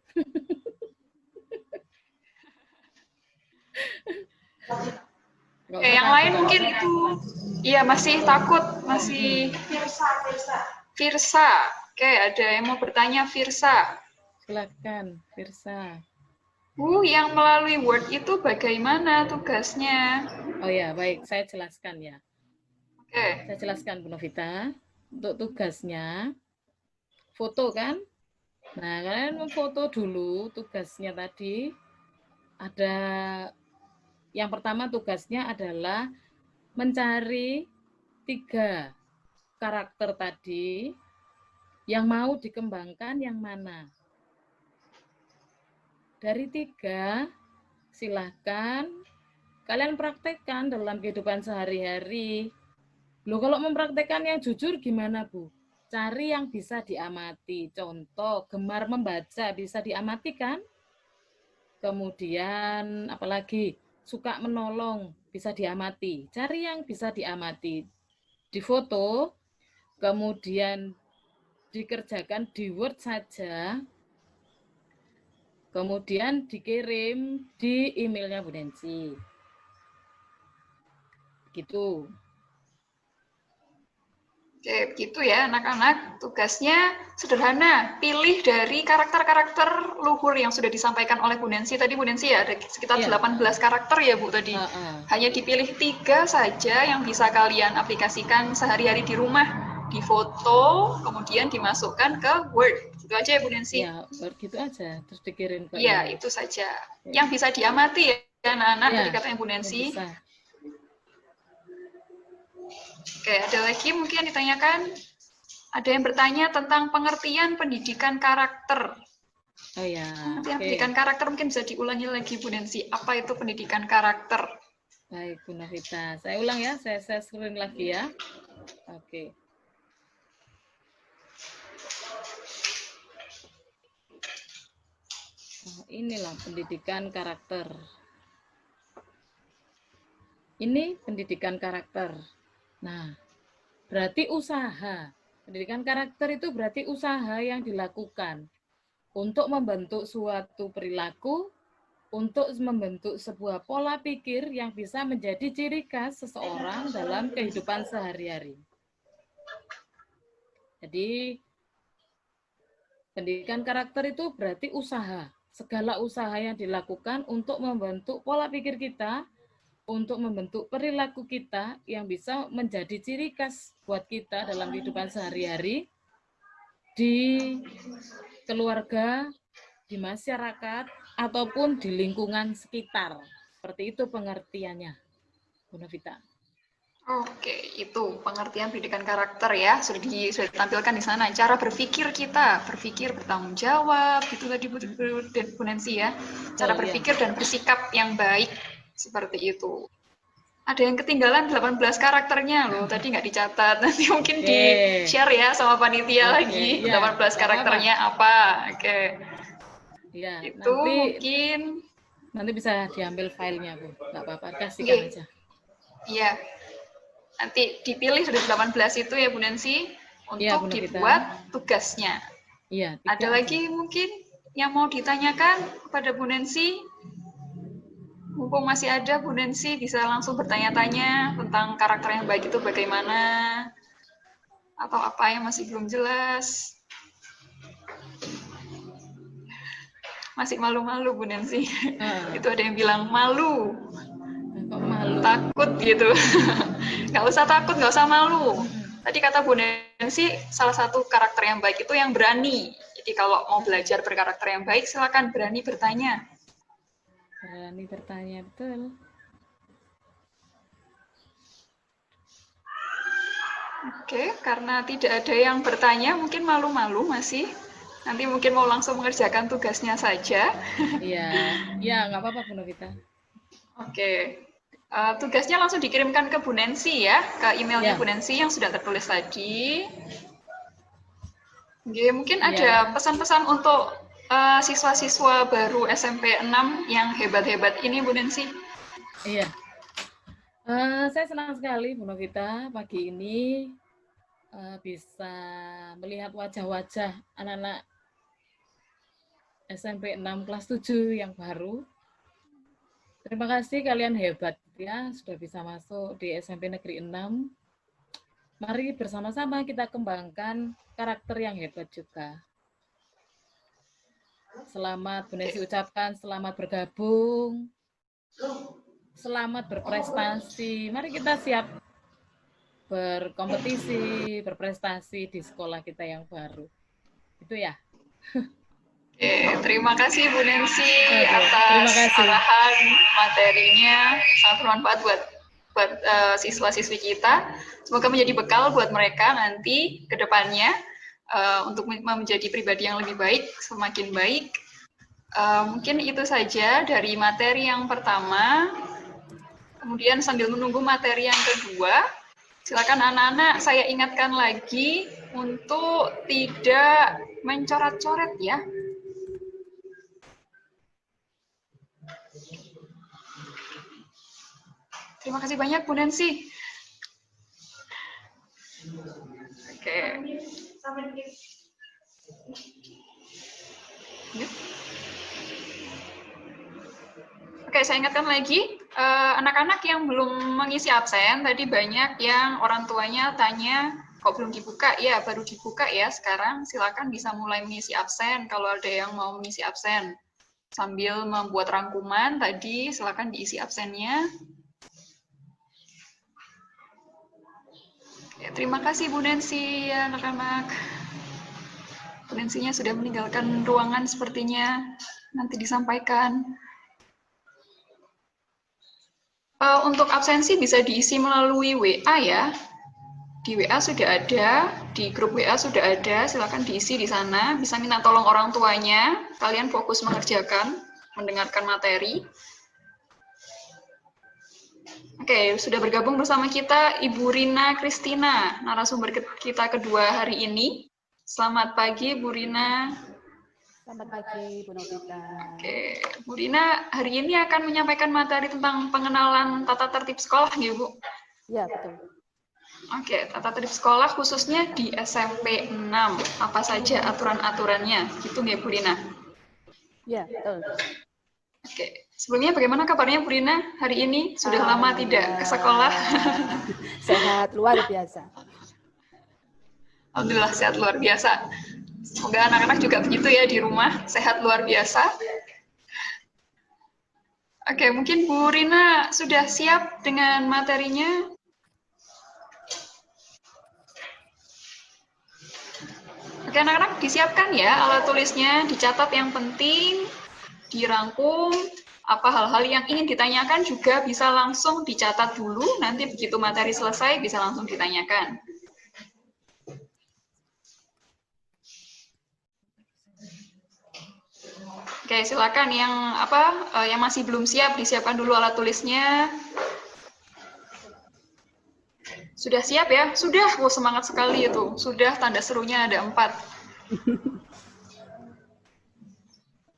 Oke, yang lain mungkin itu, iya masih takut, masih Firsa. Oke, ada yang mau bertanya Firsa.
Silakan, Firsa.
Yang melalui Word itu bagaimana tugasnya?
Oh ya, baik, saya jelaskan ya.
Oke.
Saya jelaskan Bu Novita. Untuk tugasnya, foto kan? Nah, kalian memfoto dulu tugasnya tadi. Ada yang pertama tugasnya adalah mencari 3 karakter tadi yang mau dikembangkan yang mana. Dari 3, silahkan kalian praktekkan dalam kehidupan sehari-hari. Loh, kalau mempraktekkan yang jujur gimana, Bu? Cari yang bisa diamati. Contoh, gemar membaca bisa diamati kan? Kemudian apalagi suka menolong bisa diamati. Cari yang bisa diamati. Difoto, kemudian dikerjakan di Word saja, kemudian dikirim di emailnya Bu Nancy. Gitu.
Oke, begitu ya anak-anak. Tugasnya sederhana. Pilih dari karakter-karakter luhur yang sudah disampaikan oleh Bu Nancy. Tadi Bu Nancy ya ada sekitar 18 karakter ya Bu tadi. Hanya dipilih 3 saja yang bisa kalian aplikasikan sehari-hari di rumah. Difoto, kemudian dimasukkan ke Word. Gitu aja ya Bu Nancy.
Ya, gitu aja. Terus dikirim ke
Iya, itu saja. Yang bisa diamati ya anak-anak tadi katanya Bu Nancy.
Bisa.
Oke, ada lagi mungkin yang ditanyakan? Ada yang bertanya tentang pengertian pendidikan karakter.
Oh ya.
Pendidikan karakter mungkin bisa diulangi lagi Bu Nancy. Apa itu pendidikan karakter?
Baik, Bu Novita. Saya ulang ya, saya screen lagi ya. Oke. Inilah pendidikan karakter. Ini pendidikan karakter. Nah, berarti usaha. Pendidikan karakter itu berarti usaha yang dilakukan untuk membentuk suatu perilaku, untuk membentuk sebuah pola pikir yang bisa menjadi ciri khas seseorang dalam kehidupan sehari-hari. Jadi, pendidikan karakter itu berarti usaha. Segala usaha yang dilakukan untuk membentuk pola pikir kita, untuk membentuk perilaku kita yang bisa menjadi ciri khas buat kita dalam kehidupan sehari-hari di keluarga, di masyarakat, ataupun di lingkungan sekitar. Seperti itu pengertiannya, Bu Novita.
Oke, itu pengertian pendidikan karakter ya, sudah ditampilkan di sana. Cara berpikir kita, berpikir bertanggung jawab, itu tadi Bu Nancy ya. Cara berpikir dan bersikap yang baik, seperti itu. Ada yang ketinggalan 18 karakternya loh, tadi nggak dicatat. Nanti mungkin di-share ya sama panitia lagi, ya, 18 karakternya apa. Oke.
Ya,
itu
nanti bisa diambil filenya, Bu. Nggak apa-apa, kasihkan aja.
Iya. Nanti dipilih dari 18 itu ya Bu Nancy untuk dibuat tugasnya.
Iya.
Ada lagi mungkin yang mau ditanyakan kepada Bu Nancy? Mumpung masih ada, Bu Nancy bisa langsung bertanya-tanya tentang karakter yang baik itu bagaimana, atau apa yang masih belum jelas. Masih malu-malu Bu Nancy. Itu ada yang bilang malu. Takut gitu. Nggak usah takut, nggak usah malu. Tadi kata Bu Nancy, salah satu karakter yang baik itu yang berani. Jadi kalau mau belajar berkarakter yang baik, silakan berani bertanya.
Berani bertanya, betul.
Oke, karena tidak ada yang bertanya, mungkin malu-malu masih. Nanti mungkin mau langsung mengerjakan tugasnya saja.
Iya, nggak apa-apa Bu Novita.
Oke. Tugasnya langsung dikirimkan ke Bu Nancy ya, ke emailnya Bu Nancy yang sudah tertulis tadi. Oke, mungkin ada pesan-pesan untuk siswa-siswa baru SMP 6 yang hebat-hebat ini Bu Nancy.
Iya. Saya senang sekali Bu Novita pagi ini bisa melihat wajah-wajah anak-anak SMP 6 kelas 7 yang baru. Terima kasih, kalian hebat ya, sudah bisa masuk di SMP Negeri 6. Mari bersama-sama kita kembangkan karakter yang hebat juga. Selamat Bu Nancy ucapkan, selamat bergabung, selamat berprestasi. Mari kita siap berkompetisi, berprestasi di sekolah kita yang baru. Itu ya.
Terima kasih Bu Nancy atas arahan materinya, sangat bermanfaat buat siswa-siswi kita. Semoga menjadi bekal buat mereka nanti ke depannya untuk menjadi pribadi yang lebih baik, semakin baik. Mungkin itu saja dari materi yang pertama. Kemudian sambil menunggu materi yang kedua, silakan anak-anak saya ingatkan lagi untuk tidak mencoret-coret ya. Terima kasih banyak Bu Nancy. Oke. Oke, saya ingatkan lagi, anak-anak yang belum mengisi absen, tadi banyak yang orang tuanya tanya, kok belum dibuka? Ya, baru dibuka ya sekarang, silakan bisa mulai mengisi absen kalau ada yang mau mengisi absen. Sambil membuat rangkuman, tadi silakan diisi absennya. Ya, terima kasih Bu Nancy ya anak-anak. Bu Nancy-nya sudah meninggalkan ruangan sepertinya, nanti disampaikan. Untuk absensi bisa diisi melalui WA ya. Di WA sudah ada, di grup WA sudah ada, silakan diisi di sana. Bisa minta tolong orang tuanya, kalian fokus mengerjakan, mendengarkan materi. Oke, sudah bergabung bersama kita Ibu Rina Kristina, narasumber kita kedua hari ini. Selamat pagi, Bu Rina.
Selamat pagi, Bu Novita.
Oke, Bu Rina hari ini akan menyampaikan materi tentang pengenalan tata tertib sekolah, nggih, Bu?
Ya, betul.
Oke, tata tertib sekolah khususnya di SMP 6. Apa saja aturan-aturannya? Gitu nggih, Bu Rina?
Ya, betul.
Oke, sebelumnya bagaimana kabarnya Bu Rina hari ini? Sudah lama tidak ke sekolah?
Sehat luar biasa.
Alhamdulillah sehat luar biasa. Semoga anak-anak juga begitu ya di rumah, sehat luar biasa. Oke, mungkin Bu Rina sudah siap dengan materinya? Oke, anak-anak disiapkan ya alat tulisnya, dicatat yang penting, dirangkum, apa hal-hal yang ingin ditanyakan juga bisa langsung dicatat dulu, nanti begitu materi selesai bisa langsung ditanyakan. Oke, silakan yang masih belum siap disiapkan dulu alat tulisnya. Sudah siap ya? Sudah, semangat sekali itu. Sudah, tanda serunya ada 4.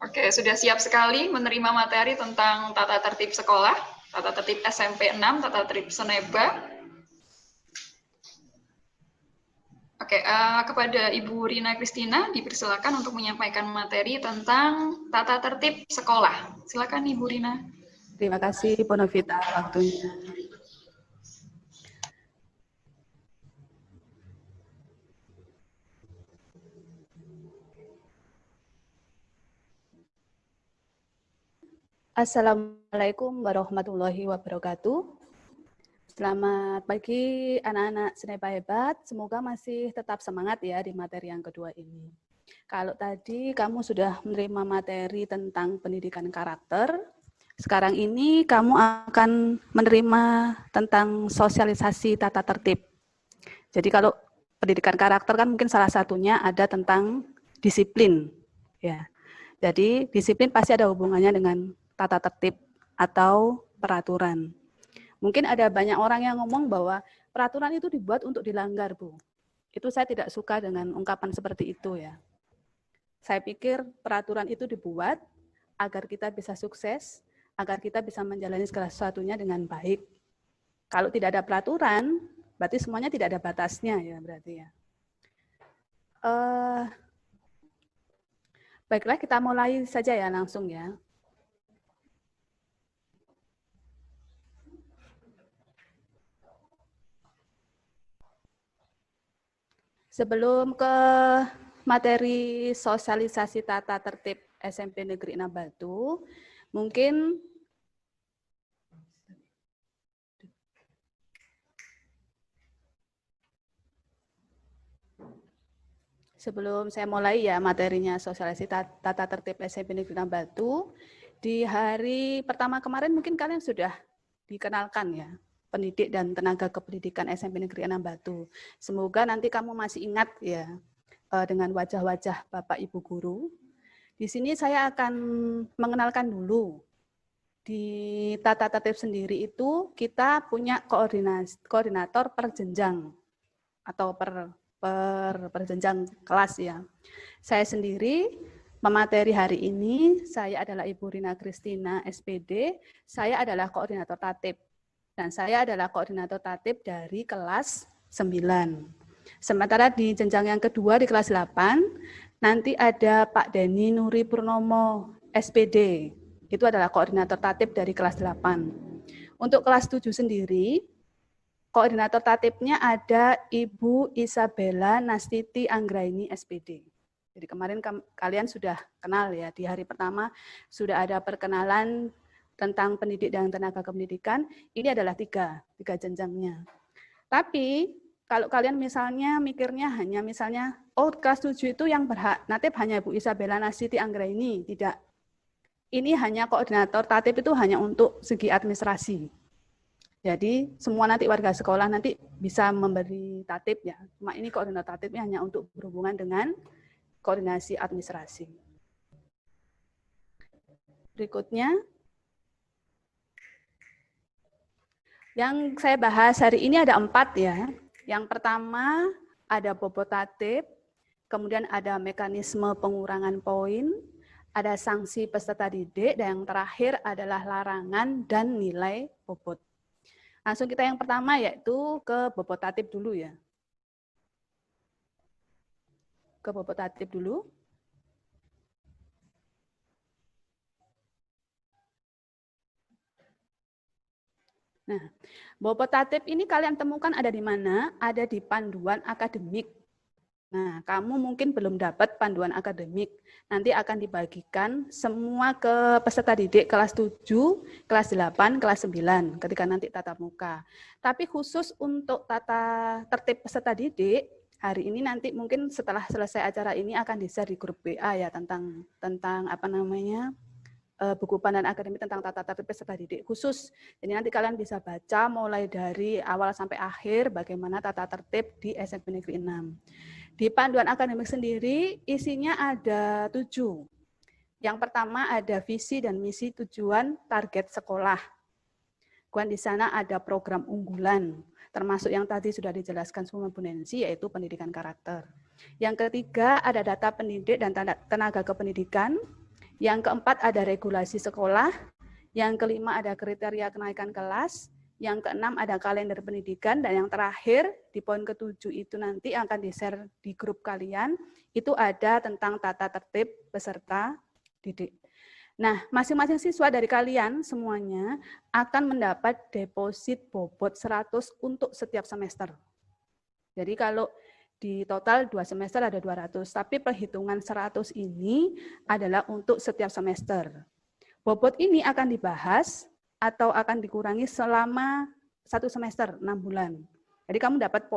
Oke, sudah siap sekali menerima materi tentang tata tertib sekolah, tata tertib SMP 6, tata tertib Seneba. Oke, kepada Ibu Rina Kristina dipersilakan untuk menyampaikan materi tentang tata tertib sekolah. Silakan Ibu Rina.
Terima kasih Bu Novita waktunya. Assalamualaikum warahmatullahi wabarakatuh. Selamat pagi anak-anak Seneba hebat. Semoga masih tetap semangat ya di materi yang kedua ini. Kalau tadi kamu sudah menerima materi tentang pendidikan karakter, sekarang ini kamu akan menerima tentang sosialisasi tata tertib. Jadi kalau pendidikan karakter kan mungkin salah satunya ada tentang disiplin. Ya. Jadi disiplin pasti ada hubungannya dengan tata tertib atau peraturan. Mungkin ada banyak orang yang ngomong bahwa peraturan itu dibuat untuk dilanggar, Bu. Itu saya tidak suka dengan ungkapan seperti itu ya. Saya pikir peraturan itu dibuat agar kita bisa sukses, agar kita bisa menjalani segala sesuatunya dengan baik. Kalau tidak ada peraturan, berarti semuanya tidak ada batasnya ya berarti ya. Baiklah, kita mulai saja ya langsung ya. Sebelum ke materi sosialisasi tata tertib SMP Negeri 6 Batu, mungkin sebelum saya mulai ya materinya sosialisasi tata tertib SMP Negeri 6 Batu, di hari pertama kemarin mungkin kalian sudah dikenalkan ya, pendidik dan tenaga kependidikan SMP Negeri 6 Batu. Semoga nanti kamu masih ingat ya dengan wajah-wajah Bapak Ibu guru. Di sini saya akan mengenalkan dulu. Di tata tertib sendiri itu kita punya koordinator per jenjang atau per jenjang kelas ya. Saya sendiri pemateri hari ini, saya adalah Ibu Rina Kristina SPD, saya adalah koordinator tatib. Dan saya adalah koordinator tatib dari kelas 9. Sementara di jenjang yang kedua di kelas 8, nanti ada Pak Denny Nuri Purnomo, SPD. Itu adalah koordinator tatib dari kelas 8. Untuk kelas 7 sendiri, koordinator tatibnya ada Ibu Isabella Nastiti Anggraini, SPD. Jadi kemarin kalian sudah kenal ya, di hari pertama sudah ada perkenalan tentang pendidik dan tenaga kependidikan. Ini adalah tiga jenjangnya. Tapi kalau kalian misalnya mikirnya hanya misalnya, oh kelas 7 itu yang berhak natib hanya Bu Isabella Nastiti Anggraini, tidak. Ini hanya koordinator tatib itu hanya untuk segi administrasi. Jadi semua nanti warga sekolah nanti bisa memberi tatib ya. Cuma ini koordinator tatibnya hanya untuk berhubungan dengan koordinasi administrasi. Berikutnya, yang saya bahas hari ini ada 4 ya. Yang pertama ada bobot tatib, kemudian ada mekanisme pengurangan poin, ada sanksi peserta didik, dan yang terakhir adalah larangan dan nilai bobot. Langsung kita yang pertama yaitu ke bobot tatib dulu ya. Ke bobot tatib dulu. Nah, bobot tatib ini kalian temukan ada di mana? Ada di panduan akademik. Nah, kamu mungkin belum dapat panduan akademik. Nanti akan dibagikan semua ke peserta didik kelas 7, kelas 8, kelas 9 ketika nanti tatap muka. Tapi khusus untuk tata tertib peserta didik, hari ini nanti mungkin setelah selesai acara ini akan di-share di grup WA ya tentang apa namanya? Buku panduan akademik tentang tata tertib peserta didik khusus. Jadi nanti kalian bisa baca mulai dari awal sampai akhir bagaimana tata tertib di SMP Negeri 6. Di panduan akademik sendiri isinya ada 7. Yang pertama ada visi dan misi tujuan target sekolah. Kemudian di sana ada program unggulan, termasuk yang tadi sudah dijelaskan sama Bu Nancy, yaitu pendidikan karakter. Yang ketiga ada data pendidik dan tenaga kependidikan. Yang keempat ada regulasi sekolah. Yang kelima ada kriteria kenaikan kelas. Yang keenam ada kalender pendidikan. Dan yang terakhir di poin ke-7 itu nanti akan di-share di grup kalian. Itu ada tentang tata tertib peserta didik. Nah, masing-masing siswa dari kalian semuanya akan mendapat deposit bobot 100 untuk setiap semester. Jadi kalau di total 2 semester ada 200, tapi perhitungan 100 ini adalah untuk setiap semester. Bobot ini akan dibahas atau akan dikurangi selama 1 semester, 6 bulan. Jadi kamu dapat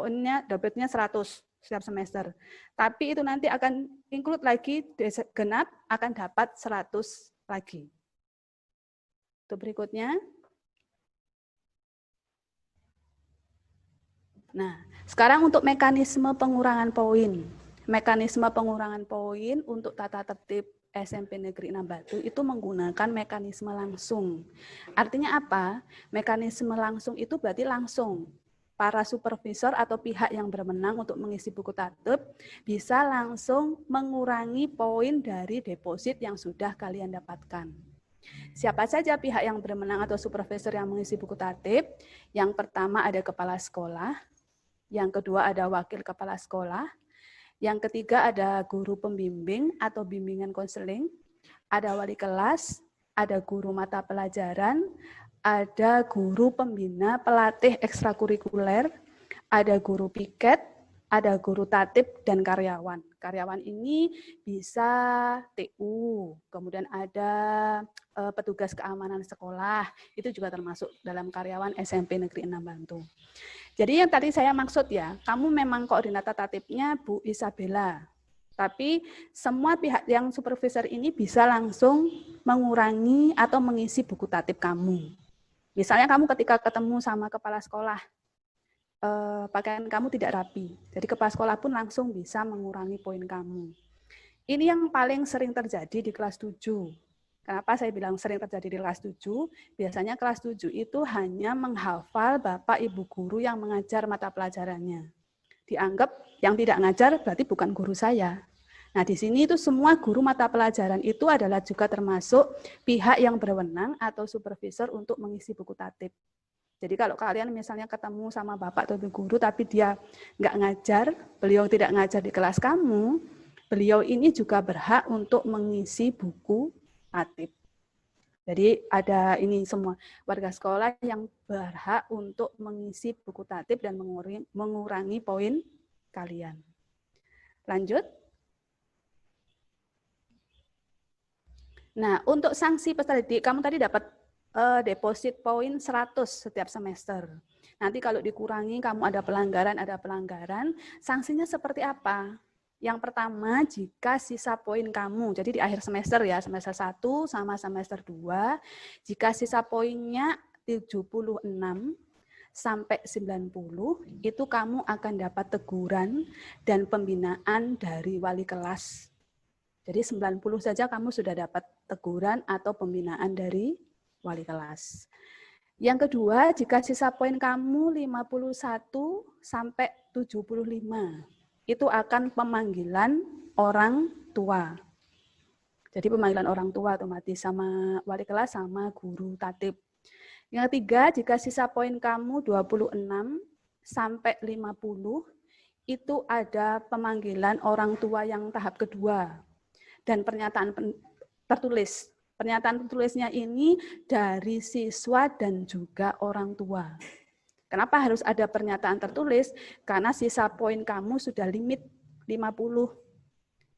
dapatnya 100 setiap semester. Tapi itu nanti akan include lagi, genap akan dapat 100 lagi. Itu berikutnya. Nah, sekarang untuk mekanisme pengurangan poin. Mekanisme pengurangan poin untuk tata tertib SMP Negeri 6 Batu itu menggunakan mekanisme langsung. Artinya apa? Mekanisme langsung itu berarti langsung. Para supervisor atau pihak yang berwenang untuk mengisi buku tatip bisa langsung mengurangi poin dari deposit yang sudah kalian dapatkan. Siapa saja pihak yang berwenang atau supervisor yang mengisi buku tatip? Yang pertama ada kepala sekolah. Yang kedua ada wakil kepala sekolah. Yang ketiga ada guru pembimbing atau bimbingan konseling. Ada wali kelas, ada guru mata pelajaran, ada guru pembina pelatih ekstrakurikuler, ada guru piket, ada guru tatip, dan karyawan. Karyawan ini bisa TU, kemudian ada petugas keamanan sekolah, itu juga termasuk dalam karyawan SMP Negeri 6 Bantu. Jadi yang tadi saya maksud ya, kamu memang koordinator tatipnya Bu Isabella, tapi semua pihak yang supervisor ini bisa langsung mengurangi atau mengisi buku tatip kamu. Misalnya kamu ketika ketemu sama kepala sekolah, pakaian kamu tidak rapi, jadi kepala sekolah pun langsung bisa mengurangi poin kamu. Ini yang paling sering terjadi di kelas 7. Kenapa saya bilang sering terjadi di kelas 7? Biasanya kelas 7 itu hanya menghafal Bapak Ibu guru yang mengajar mata pelajarannya. Dianggap yang tidak ngajar berarti bukan guru saya. Nah, di sini itu semua guru mata pelajaran itu adalah juga termasuk pihak yang berwenang atau supervisor untuk mengisi buku tatip. Jadi kalau kalian misalnya ketemu sama Bapak atau Ibu guru tapi dia nggak ngajar, beliau tidak ngajar di kelas kamu, beliau ini juga berhak untuk mengisi buku tatip. Jadi ada ini semua warga sekolah yang berhak untuk mengisi buku tatip dan mengurangi poin kalian. Lanjut. Nah, untuk sanksi peserta didik, kamu tadi dapat deposit poin 100 setiap semester. Nanti kalau dikurangi, kamu ada pelanggaran, sanksinya seperti apa? Yang pertama, jika sisa poin kamu, jadi di akhir semester ya, semester 1 sama semester 2, jika sisa poinnya 76 sampai 90, itu kamu akan dapat teguran dan pembinaan dari wali kelas. Jadi 90 saja kamu sudah dapat teguran atau pembinaan dari wali kelas. Yang kedua, jika sisa poin kamu 51 sampai 75, itu akan pemanggilan orang tua. Jadi pemanggilan orang tua otomatis sama wali kelas sama guru tatip. Yang ketiga, jika sisa poin kamu 26 sampai 50, itu ada pemanggilan orang tua yang tahap kedua. Dan pernyataan tertulis. Pernyataan tertulisnya ini dari siswa dan juga orang tua. Kenapa harus ada pernyataan tertulis? Karena sisa poin kamu sudah limit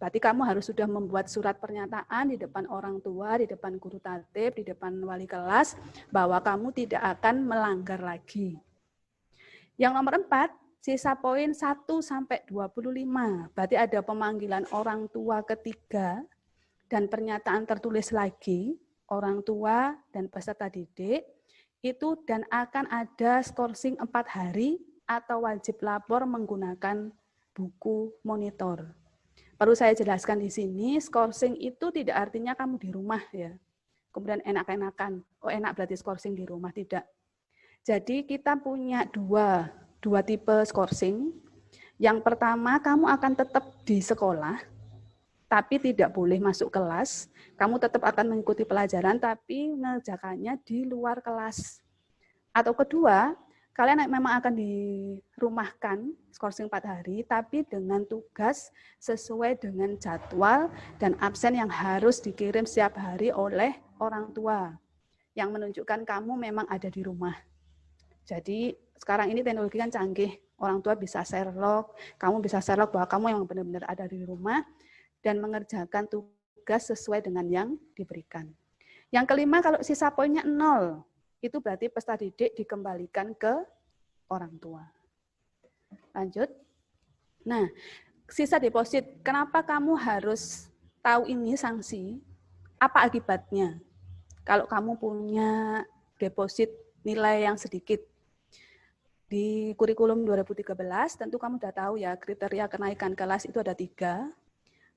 Berarti kamu harus sudah membuat surat pernyataan di depan orang tua, di depan guru tatib, di depan wali kelas, bahwa kamu tidak akan melanggar lagi. Yang nomor 4, sisa poin 1-25. Berarti ada pemanggilan orang tua ketiga dan pernyataan tertulis lagi, orang tua dan peserta didik, itu dan akan ada skorsing 4 hari atau wajib lapor menggunakan buku monitor. Perlu saya jelaskan di sini, skorsing itu tidak artinya kamu di rumah ya. Kemudian enak-enakan, oh enak berarti skorsing di rumah, tidak. Jadi kita punya dua tipe skorsing. Yang pertama, kamu akan tetap di sekolah, tapi tidak boleh masuk kelas. Kamu tetap akan mengikuti pelajaran, tapi mengerjakannya di luar kelas. Atau kedua, kalian memang akan dirumahkan, skorsing 4 hari, tapi dengan tugas sesuai dengan jadwal dan absen yang harus dikirim setiap hari oleh orang tua, yang menunjukkan kamu memang ada di rumah. Jadi sekarang ini teknologi kan canggih, orang tua bisa share log, kamu bisa share log bahwa kamu memang benar-benar ada di rumah dan mengerjakan tugas sesuai dengan yang diberikan. Yang kelima, kalau sisa poinnya 0, itu berarti peserta didik dikembalikan ke orang tua. Lanjut. Nah, sisa deposit, kenapa kamu harus tahu ini sanksi? Apa akibatnya? Kalau kamu punya deposit nilai yang sedikit, di kurikulum 2013, tentu kamu sudah tahu ya, kriteria kenaikan kelas itu ada 3,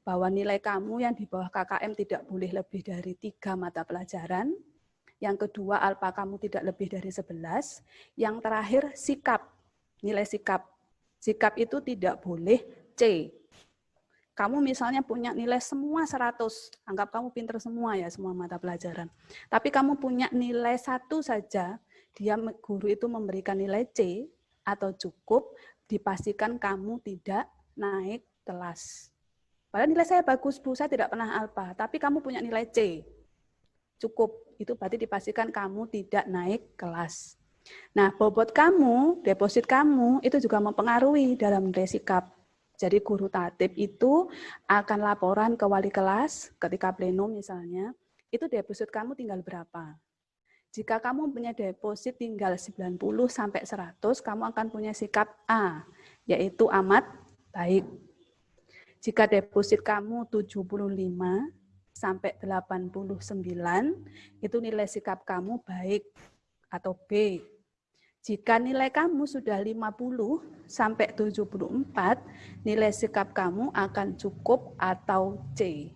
bahwa nilai kamu yang di bawah KKM tidak boleh lebih dari 3 mata pelajaran, yang kedua alfa kamu tidak lebih dari 11, yang terakhir sikap, nilai sikap. Sikap itu tidak boleh C. Kamu misalnya punya nilai semua 100, anggap kamu pinter semua ya, semua mata pelajaran. Tapi kamu punya nilai 1 saja, guru itu memberikan nilai C atau cukup, dipastikan kamu tidak naik kelas. Padahal nilai saya bagus, Bu, saya tidak pernah alfa, tapi kamu punya nilai C, cukup, itu berarti dipastikan kamu tidak naik kelas. Nah, bobot kamu, deposit kamu, itu juga mempengaruhi dalam nilai sikap. Jadi guru tatib itu akan laporan ke wali kelas, ketika plenum misalnya, itu deposit kamu tinggal berapa. Jika kamu punya deposit tinggal 90 sampai 100, kamu akan punya sikap A, yaitu amat baik. Jika deposit kamu 75 sampai 89, itu nilai sikap kamu baik atau B. Jika nilai kamu sudah 50 sampai 74, nilai sikap kamu akan cukup atau C.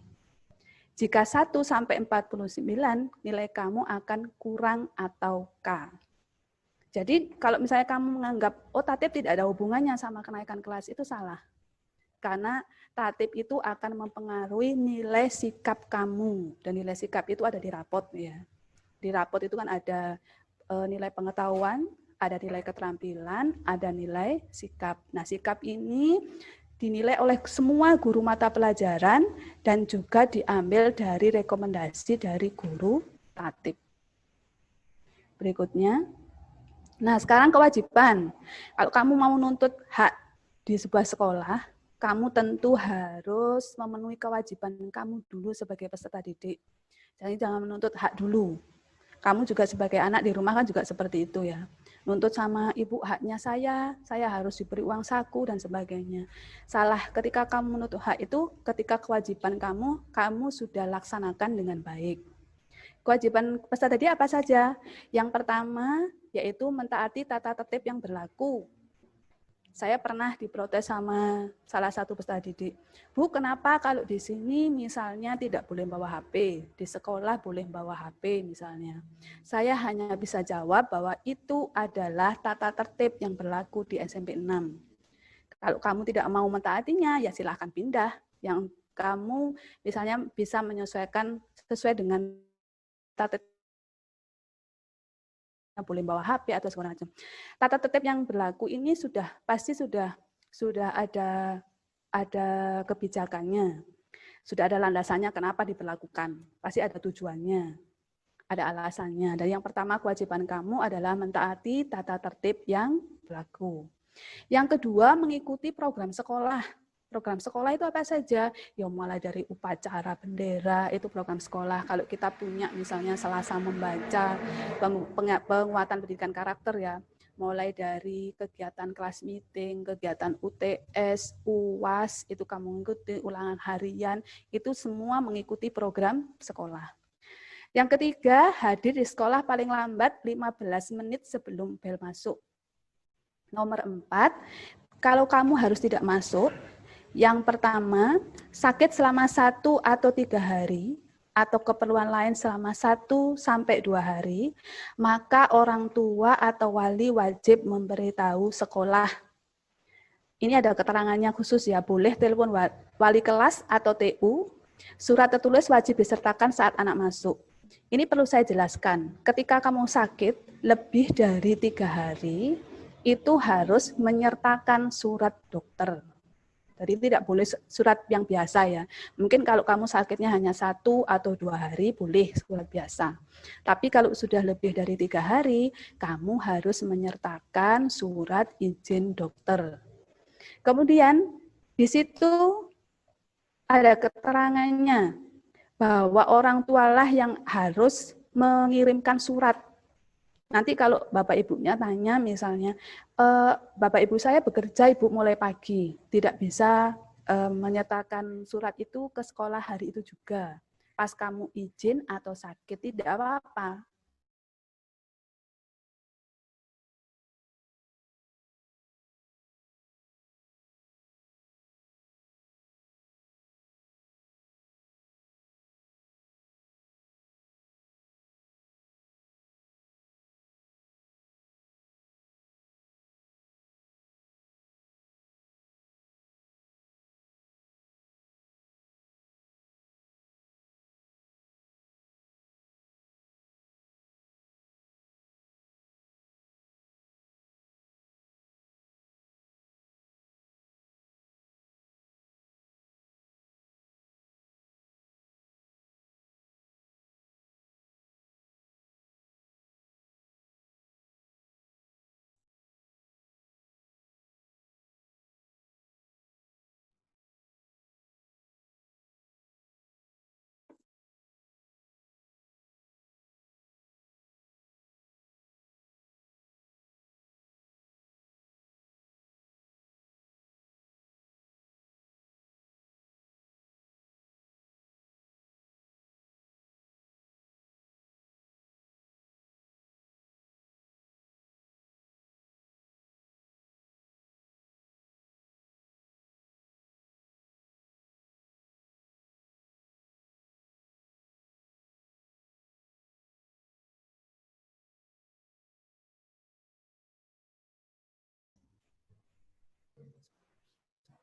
Jika 1 sampai 49, nilai kamu akan kurang atau K. Jadi kalau misalnya kamu menganggap, oh tatib tidak ada hubungannya sama kenaikan kelas, itu salah. Karena tatib itu akan mempengaruhi nilai sikap kamu. Dan nilai sikap itu ada di rapot ya. Di rapot itu kan ada nilai pengetahuan, ada nilai keterampilan, ada nilai sikap. Nah, sikap ini dinilai oleh semua guru mata pelajaran dan juga diambil dari rekomendasi dari guru tatib. Berikutnya. Nah, sekarang kewajiban. Kalau kamu mau menuntut hak di sebuah sekolah, kamu tentu harus memenuhi kewajiban kamu dulu sebagai peserta didik. Jadi jangan menuntut hak dulu. Kamu juga sebagai anak di rumah kan juga seperti itu ya. Nuntut sama ibu, haknya saya harus diberi uang saku dan sebagainya. Salah, ketika kamu menuntut hak itu, ketika kewajiban kamu sudah laksanakan dengan baik. Kewajiban peserta didik apa saja? Yang pertama, yaitu mentaati tata tertib yang berlaku. Saya pernah diprotes sama salah satu peserta didik. Bu, kenapa kalau di sini misalnya tidak boleh bawa HP, di sekolah boleh bawa HP misalnya. Saya hanya bisa jawab bahwa itu adalah tata tertib yang berlaku di SMP 6. Kalau kamu tidak mau mentaatinya, ya silahkan pindah. Yang kamu misalnya bisa menyesuaikan sesuai dengan tata tertib, boleh bawa HP atau segala macam. Tata tertib yang berlaku ini pasti sudah ada kebijakannya, sudah ada landasannya kenapa diberlakukan, pasti ada tujuannya, ada alasannya. Dan yang pertama kewajiban kamu adalah mentaati tata tertib yang berlaku. Yang kedua mengikuti program sekolah. Program sekolah itu apa saja? Ya mulai dari upacara bendera, itu program sekolah. Kalau kita punya misalnya Selasa membaca, penguatan pendidikan karakter ya, mulai dari kegiatan kelas meeting, kegiatan UTS, UAS, itu kamu mengikuti ulangan harian, itu semua mengikuti program sekolah. Yang ketiga, hadir di sekolah paling lambat 15 menit sebelum bel masuk. Nomor 4, kalau kamu harus tidak masuk, yang pertama, sakit selama 1 atau 3 hari, atau keperluan lain selama 1 sampai 2 hari, maka orang tua atau wali wajib memberitahu sekolah. Ini ada keterangannya khusus ya, boleh telepon wali kelas atau TU, surat tertulis wajib disertakan saat anak masuk. Ini perlu saya jelaskan, ketika kamu sakit lebih dari 3 hari, itu harus menyertakan surat dokter. Jadi tidak boleh surat yang biasa ya. Mungkin kalau kamu sakitnya hanya 1 atau 2 hari, boleh surat biasa. Tapi kalau sudah lebih dari 3 hari, kamu harus menyertakan surat izin dokter. Kemudian di situ ada keterangannya bahwa orang tualah yang harus mengirimkan surat. Nanti kalau Bapak Ibunya tanya misalnya, Bapak Ibu saya bekerja Ibu mulai pagi, tidak bisa menyertakan surat itu ke sekolah hari itu juga. Pas kamu izin atau sakit tidak apa-apa.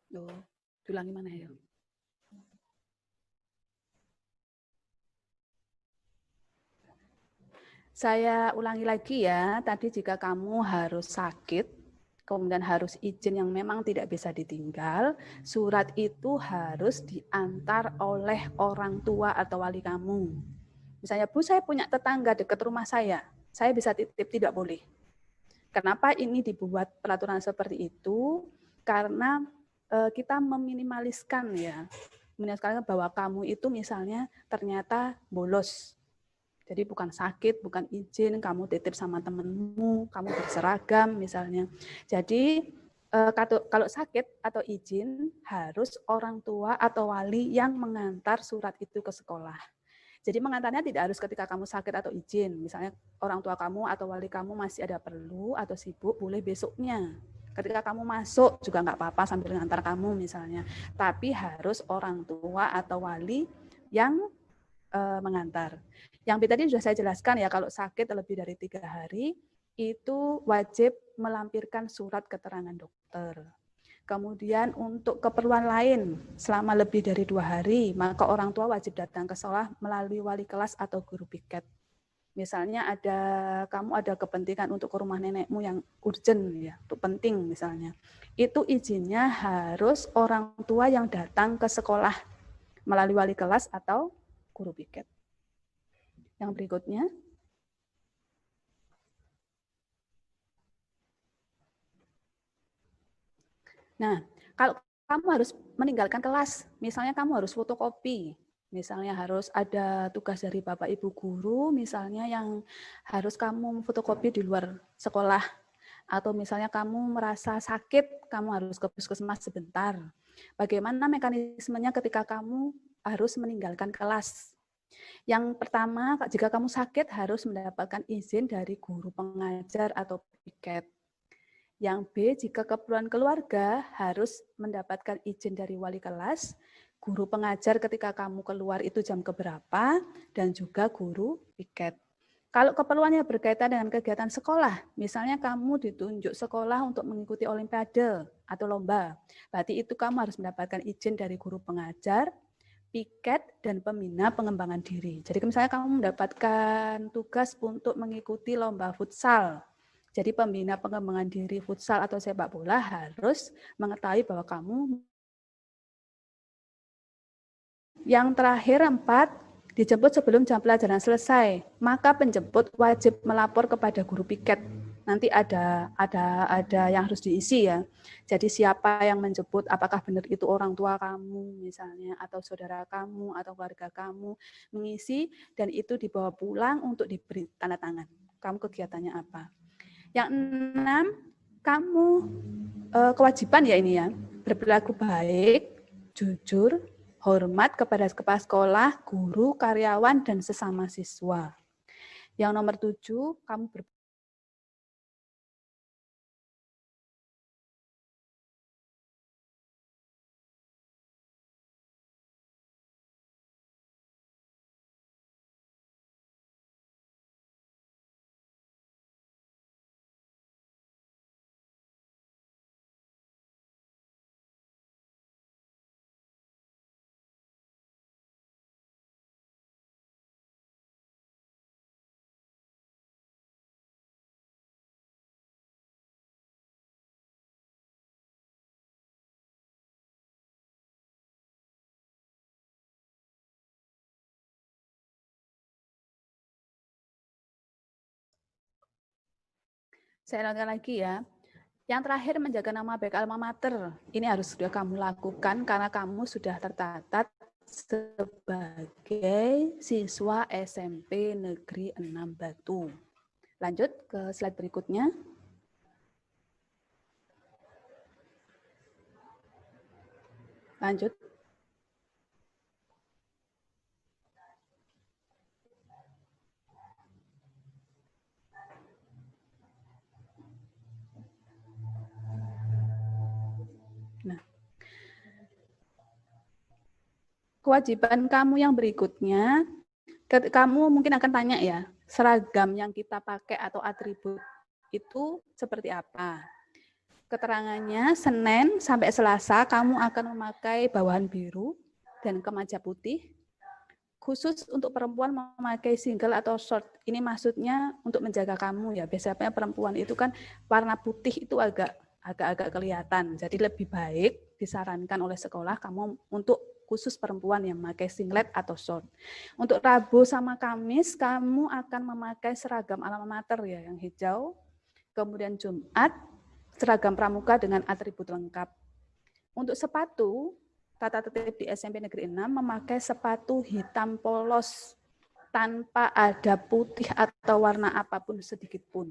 Loh, diulangi mana ya? Saya ulangi lagi ya, tadi jika kamu harus sakit, kemudian harus izin yang memang tidak bisa ditinggal, surat itu harus diantar oleh orang tua atau wali kamu. Misalnya, Bu, saya punya tetangga dekat rumah saya bisa titip, tidak boleh. Kenapa ini dibuat peraturan seperti itu? Karena kita meminimaliskan ya, bahwa kamu itu misalnya ternyata bolos. Jadi bukan sakit, bukan izin, kamu titip sama temenmu, kamu berseragam misalnya. Jadi kalau sakit atau izin harus orang tua atau wali yang mengantar surat itu ke sekolah. Jadi mengantarnya tidak harus ketika kamu sakit atau izin. Misalnya orang tua kamu atau wali kamu masih ada perlu atau sibuk, boleh besoknya. Ketika kamu masuk juga nggak apa-apa sambil mengantar kamu misalnya. Tapi harus orang tua atau wali yang mengantar. Yang tadi sudah saya jelaskan ya, kalau sakit lebih dari 3 hari, itu wajib melampirkan surat keterangan dokter. Kemudian untuk keperluan lain, selama lebih dari 2 hari, maka orang tua wajib datang ke sekolah melalui wali kelas atau guru piket. Misalnya kamu ada kepentingan untuk ke rumah nenekmu yang urgent ya, untuk penting misalnya. Itu izinnya harus orang tua yang datang ke sekolah melalui wali kelas atau guru piket. Yang berikutnya. Nah, kalau kamu harus meninggalkan kelas. Misalnya kamu harus fotokopi. Misalnya harus ada tugas dari Bapak Ibu guru, misalnya yang harus kamu fotokopi di luar sekolah. Atau misalnya kamu merasa sakit, kamu harus ke puskesmas sebentar. Bagaimana mekanismenya ketika kamu harus meninggalkan kelas? Yang pertama, jika kamu sakit harus mendapatkan izin dari guru pengajar atau piket. Yang B, jika keperluan keluarga harus mendapatkan izin dari wali kelas, guru pengajar ketika kamu keluar itu jam keberapa, dan juga guru piket. Kalau keperluannya berkaitan dengan kegiatan sekolah, misalnya kamu ditunjuk sekolah untuk mengikuti olimpiade atau lomba, berarti itu kamu harus mendapatkan izin dari guru pengajar, piket, dan pembina pengembangan diri. Jadi misalnya kamu mendapatkan tugas untuk mengikuti lomba futsal, jadi pembina pengembangan diri futsal atau sepak bola harus mengetahui bahwa kamu. Yang terakhir 4, dijemput sebelum jam pelajaran selesai. Maka penjemput wajib melapor kepada guru piket. Nanti ada yang harus diisi ya. Jadi siapa yang menjemput, apakah benar itu orang tua kamu misalnya, atau saudara kamu, atau keluarga kamu, mengisi dan itu dibawa pulang untuk diberi tanda tangan. Kamu kegiatannya apa? Yang 6, kamu kewajiban ya ini ya, berperilaku baik, jujur, hormat kepada kepala sekolah, guru, karyawan, dan sesama siswa. Yang nomor 7, kamu saya lanjutkan lagi ya. Yang terakhir, menjaga nama baik alma mater. Ini harus sudah kamu lakukan karena kamu sudah tercatat sebagai siswa SMP Negeri 6 Batu. Lanjut ke slide berikutnya. Lanjut. Nah, kewajiban kamu yang berikutnya, kamu mungkin akan tanya ya, seragam yang kita pakai atau atribut itu seperti apa? Keterangannya, Senin sampai Selasa kamu akan memakai bawahan biru dan kemeja putih. Khusus untuk perempuan memakai single atau short. Ini maksudnya untuk menjaga kamu ya. Biasanya perempuan itu kan warna putih itu agak kelihatan. Jadi lebih baik disarankan oleh sekolah kamu untuk khusus perempuan yang memakai singlet atau short. Untuk Rabu sama Kamis kamu akan memakai seragam alma mater ya, yang hijau. Kemudian Jumat seragam pramuka dengan atribut lengkap. Untuk sepatu, tata tertib di SMP Negeri 6 memakai sepatu hitam polos tanpa ada putih atau warna apapun sedikit pun.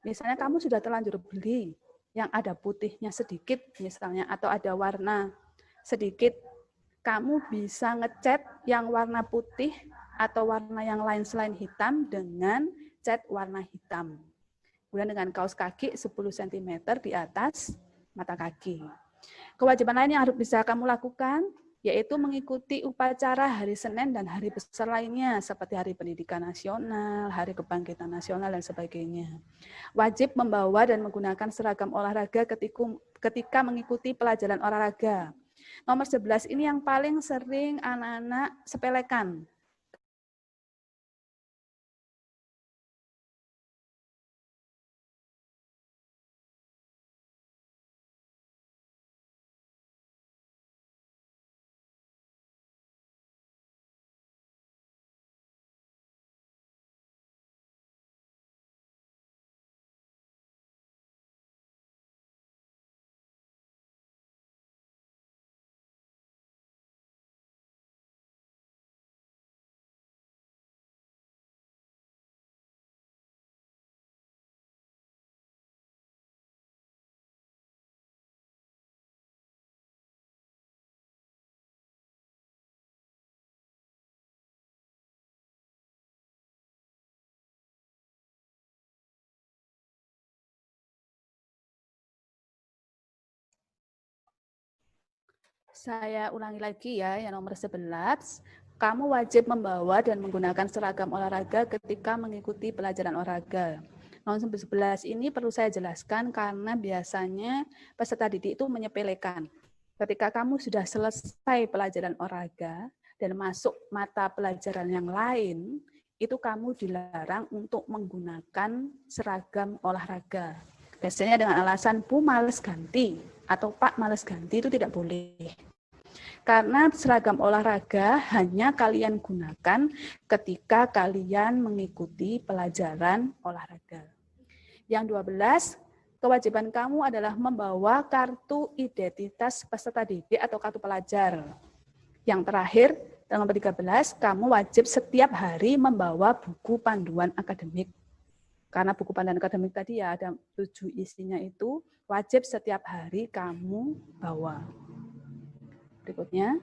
Misalnya kamu sudah terlanjur beli yang ada putihnya sedikit misalnya, atau ada warna sedikit, kamu bisa ngecat yang warna putih atau warna yang lain selain hitam dengan cat warna hitam. Kemudian dengan kaos kaki 10 cm di atas mata kaki. Kewajiban lain yang harus bisa kamu lakukan yaitu mengikuti upacara hari Senin dan hari besar lainnya seperti Hari Pendidikan Nasional, Hari Kebangkitan Nasional, dan sebagainya. Wajib membawa dan menggunakan seragam olahraga ketika mengikuti pelajaran olahraga. Nomor 11 ini yang paling sering anak-anak sepelekan. Saya ulangi lagi ya, yang nomor 11. Kamu wajib membawa dan menggunakan seragam olahraga ketika mengikuti pelajaran olahraga. Nomor 11 ini perlu saya jelaskan karena biasanya peserta didik itu menyepelekan. Ketika kamu sudah selesai pelajaran olahraga dan masuk mata pelajaran yang lain, itu kamu dilarang untuk menggunakan seragam olahraga. Biasanya dengan alasan Bu males ganti atau Pak males ganti, itu tidak boleh. Karena seragam olahraga hanya kalian gunakan ketika kalian mengikuti pelajaran olahraga. Yang 12, kewajiban kamu adalah membawa kartu identitas peserta didik atau kartu pelajar. Yang terakhir, nomor 13, kamu wajib setiap hari membawa buku panduan akademik. Karena buku panduan akademik tadi ya ada 7 isinya itu, wajib setiap hari kamu bawa. Berikutnya.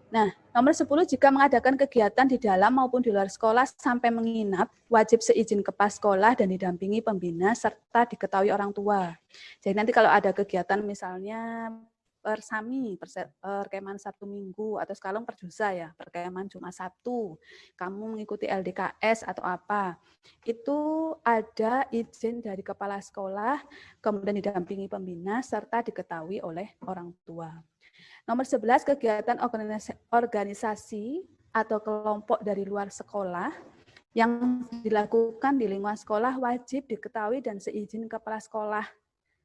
Nah, nomor 10, jika mengadakan kegiatan di dalam maupun di luar sekolah sampai menginap, wajib seizin kepala sekolah dan didampingi pembina serta diketahui orang tua. Jadi nanti kalau ada kegiatan misalnya persami, perkemahan Sabtu Minggu, atau sekarang perjusa ya, perkemahan Jumat Sabtu, kamu mengikuti LDKS atau apa, itu ada izin dari kepala sekolah, kemudian didampingi pembina, serta diketahui oleh orang tua. Nomor 11, kegiatan organisasi atau kelompok dari luar sekolah yang dilakukan di lingkungan sekolah wajib diketahui dan seizin kepala sekolah.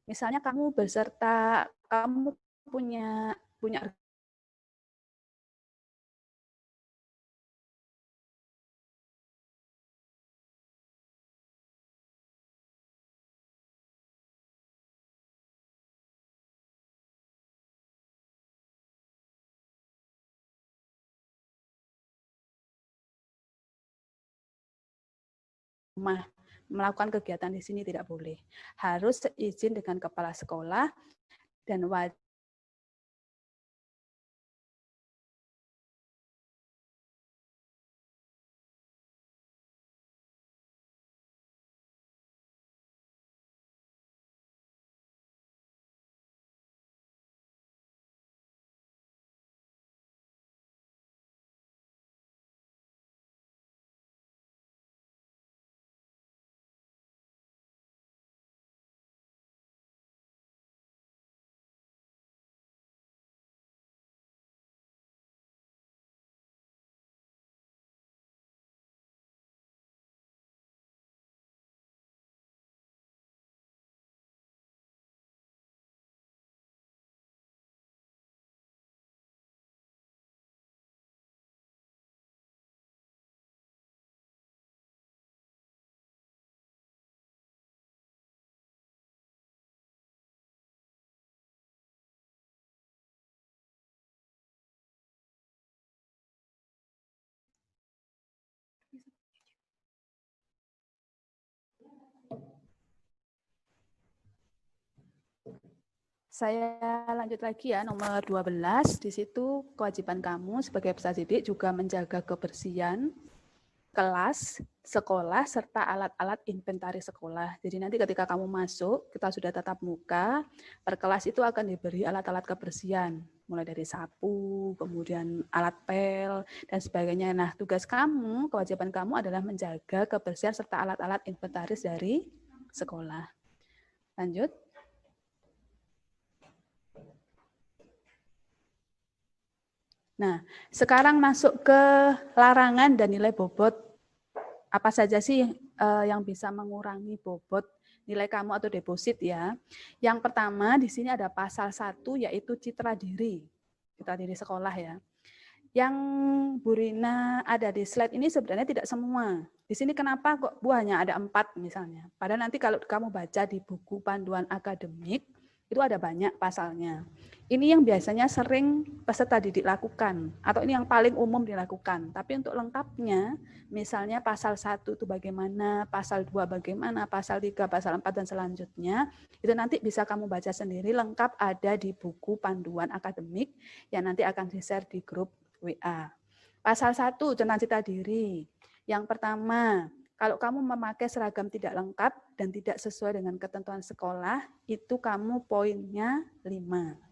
Misalnya kamu beserta, kamu punya rumah melakukan kegiatan di sini tidak boleh. Harus seizin dengan kepala sekolah dan wajib Saya lanjut lagi ya, nomor 12, di situ kewajiban kamu sebagai peserta didik juga menjaga kebersihan kelas, sekolah, serta alat-alat inventaris sekolah. Jadi nanti ketika kamu masuk, kita sudah tatap muka, per kelas itu akan diberi alat-alat kebersihan, mulai dari sapu, kemudian alat pel, dan sebagainya. Nah, tugas kamu, kewajiban kamu adalah menjaga kebersihan serta alat-alat inventaris dari sekolah. Lanjut. Nah, sekarang masuk ke larangan dan nilai bobot. Apa saja sih yang bisa mengurangi bobot nilai kamu atau deposit ya? Yang pertama di sini ada pasal 1 yaitu citra diri sekolah ya. Yang Bu Rina ada di slide ini sebenarnya tidak semua. Di sini kenapa kok Bu hanya ada 4 misalnya? Padahal nanti kalau kamu baca di buku panduan akademik, itu ada banyak pasalnya. Ini yang biasanya sering peserta didik lakukan, atau ini yang paling umum dilakukan. Tapi untuk lengkapnya, misalnya pasal 1 itu bagaimana, pasal 2 bagaimana, pasal 3, pasal 4, dan selanjutnya, itu nanti bisa kamu baca sendiri, lengkap ada di buku panduan akademik, yang nanti akan di-share di grup WA. Pasal 1 tentang citra diri. Yang pertama, kalau kamu memakai seragam tidak lengkap dan tidak sesuai dengan ketentuan sekolah, itu kamu poinnya 5.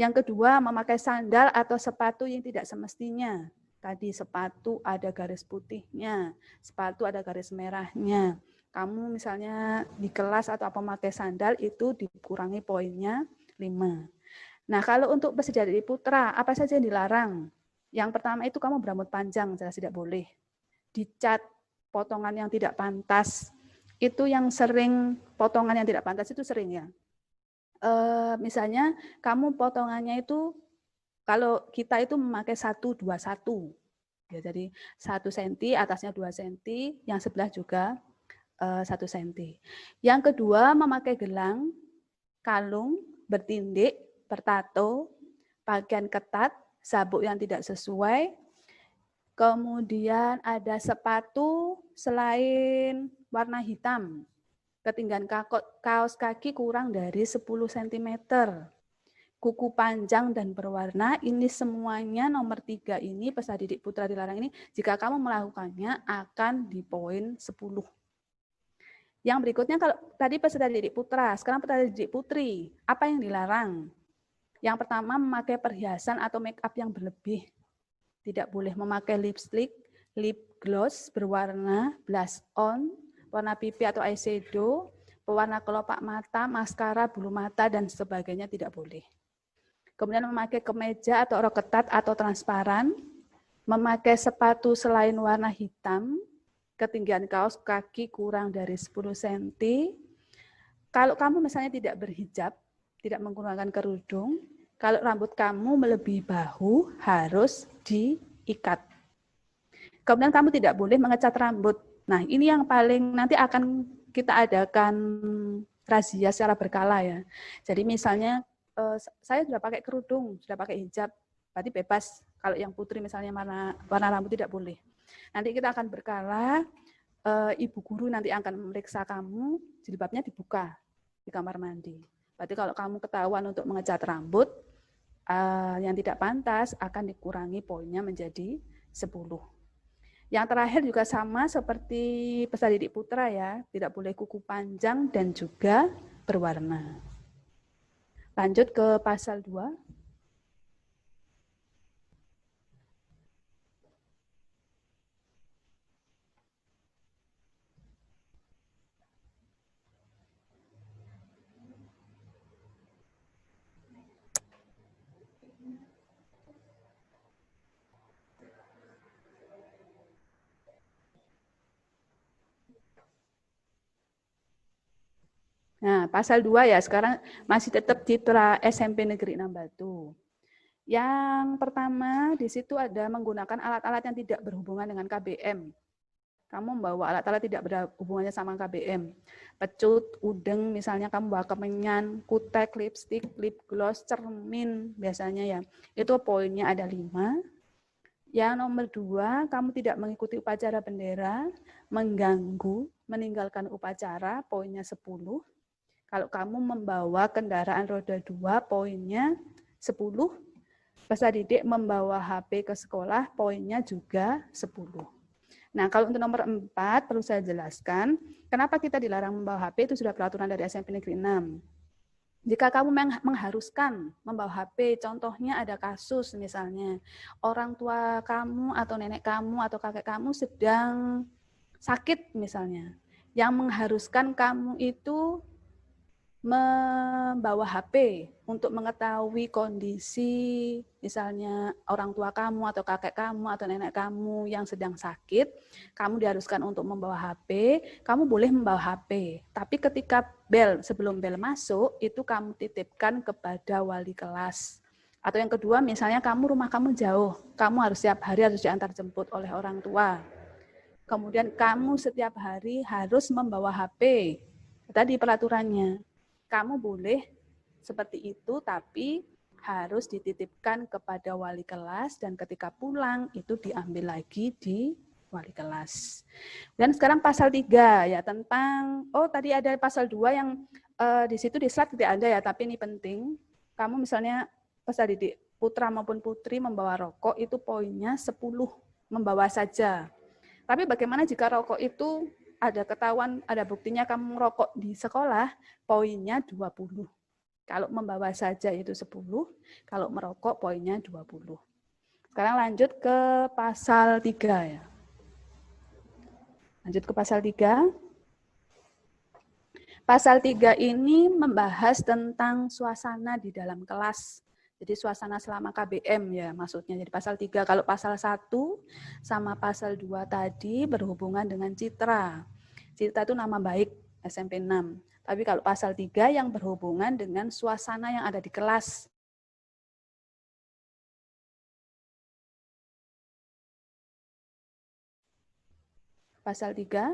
Yang kedua, memakai sandal atau sepatu yang tidak semestinya. Tadi sepatu ada garis putihnya, sepatu ada garis merahnya. Kamu misalnya di kelas atau apa memakai sandal itu dikurangi poinnya 5. Nah, kalau untuk peserta didik putra, apa saja yang dilarang? Yang pertama itu kamu berambut panjang, jelas tidak boleh. Dicat, potongan yang tidak pantas. Itu yang sering, potongan yang tidak pantas itu sering ya. Misalnya kamu potongannya itu, kalau kita itu memakai 1, 2, 1. Ya, jadi 1 cm, atasnya 2 cm, yang sebelah juga 1 cm. Yang kedua, memakai gelang, kalung, bertindik, bertato, pakaian ketat, sabuk yang tidak sesuai. Kemudian ada sepatu selain warna hitam. Ketinggian kaos kaki kurang dari 10 cm. Kuku panjang dan berwarna, ini semuanya nomor 3 ini, peserta didik putra dilarang ini, jika kamu melakukannya akan di poin 10. Yang berikutnya, kalau tadi peserta didik putra, sekarang peserta didik putri, apa yang dilarang? Yang pertama, memakai perhiasan atau make up yang berlebih. Tidak boleh memakai lipstick, lip gloss berwarna, blush on, warna pipi atau eyeshadow, pewarna kelopak mata, maskara, bulu mata, dan sebagainya tidak boleh. Kemudian memakai kemeja atau rok ketat atau transparan, memakai sepatu selain warna hitam, ketinggian kaos kaki kurang dari 10 cm. Kalau kamu misalnya tidak berhijab, tidak menggunakan kerudung, kalau rambut kamu melebihi bahu harus diikat. Kemudian kamu tidak boleh mengecat rambut. Nah, ini yang paling nanti akan kita adakan razia secara berkala ya. Jadi misalnya saya sudah pakai kerudung, sudah pakai hijab, berarti bebas. Kalau yang putri misalnya warna rambut tidak boleh. Nanti kita akan berkala, ibu guru nanti akan memeriksa kamu, jilbabnya dibuka di kamar mandi. Berarti kalau kamu ketahuan untuk mengecat rambut yang tidak pantas, akan dikurangi poinnya menjadi 10. Yang terakhir juga sama seperti peserta didik putra ya, tidak boleh kuku panjang dan juga berwarna. Lanjut ke pasal 2. Nah, pasal 2 ya, sekarang masih tetap Citra SMP Negeri 6 Batu. Yang pertama, di situ ada menggunakan alat-alat yang tidak berhubungan dengan KBM. Kamu membawa alat-alat tidak berhubungannya sama KBM. Pecut, udeng, misalnya kamu bawa kemenyan, kutek, lipstick, lip gloss, cermin, biasanya ya. Itu poinnya ada 5. Yang nomor 2, kamu tidak mengikuti upacara bendera, mengganggu, meninggalkan upacara, poinnya 10. Kalau kamu membawa kendaraan roda 2, poinnya 10. Peserta didik membawa HP ke sekolah, poinnya juga 10. Nah, kalau untuk nomor 4, perlu saya jelaskan, kenapa kita dilarang membawa HP, itu sudah peraturan dari SMP Negeri 6. Jika kamu mengharuskan membawa HP, contohnya ada kasus misalnya, orang tua kamu atau nenek kamu atau kakek kamu sedang sakit misalnya, yang mengharuskan kamu itu membawa HP untuk mengetahui kondisi misalnya orang tua kamu atau kakek kamu atau nenek kamu yang sedang sakit, kamu diharuskan untuk membawa HP, kamu boleh membawa HP. Tapi ketika sebelum bel masuk, itu kamu titipkan kepada wali kelas. Atau yang kedua, misalnya rumah kamu jauh, kamu harus setiap hari harus diantar jemput oleh orang tua. Kemudian kamu setiap hari harus membawa HP. Tadi peraturannya. Kamu boleh seperti itu, tapi harus dititipkan kepada wali kelas dan ketika pulang itu diambil lagi di wali kelas. Dan sekarang pasal 3 ya tentang, tadi ada pasal 2 yang di situ di slide tidak ada ya, tapi ini penting. Kamu misalnya peserta didik putra maupun putri membawa rokok, itu poinnya 10, membawa saja. Tapi bagaimana jika rokok itu ada ketahuan, ada buktinya kamu merokok di sekolah, poinnya 20. Kalau membawa saja itu 10, kalau merokok poinnya 20. Sekarang lanjut ke pasal 3 ya. Lanjut ke pasal 3. Pasal 3 ini membahas tentang suasana di dalam kelas. Jadi suasana selama KBM ya maksudnya. Jadi pasal 3, kalau pasal 1 sama pasal 2 tadi berhubungan dengan citra. Citra itu nama baik SMP 6. Tapi kalau pasal 3 yang berhubungan dengan suasana yang ada di kelas. Pasal 3.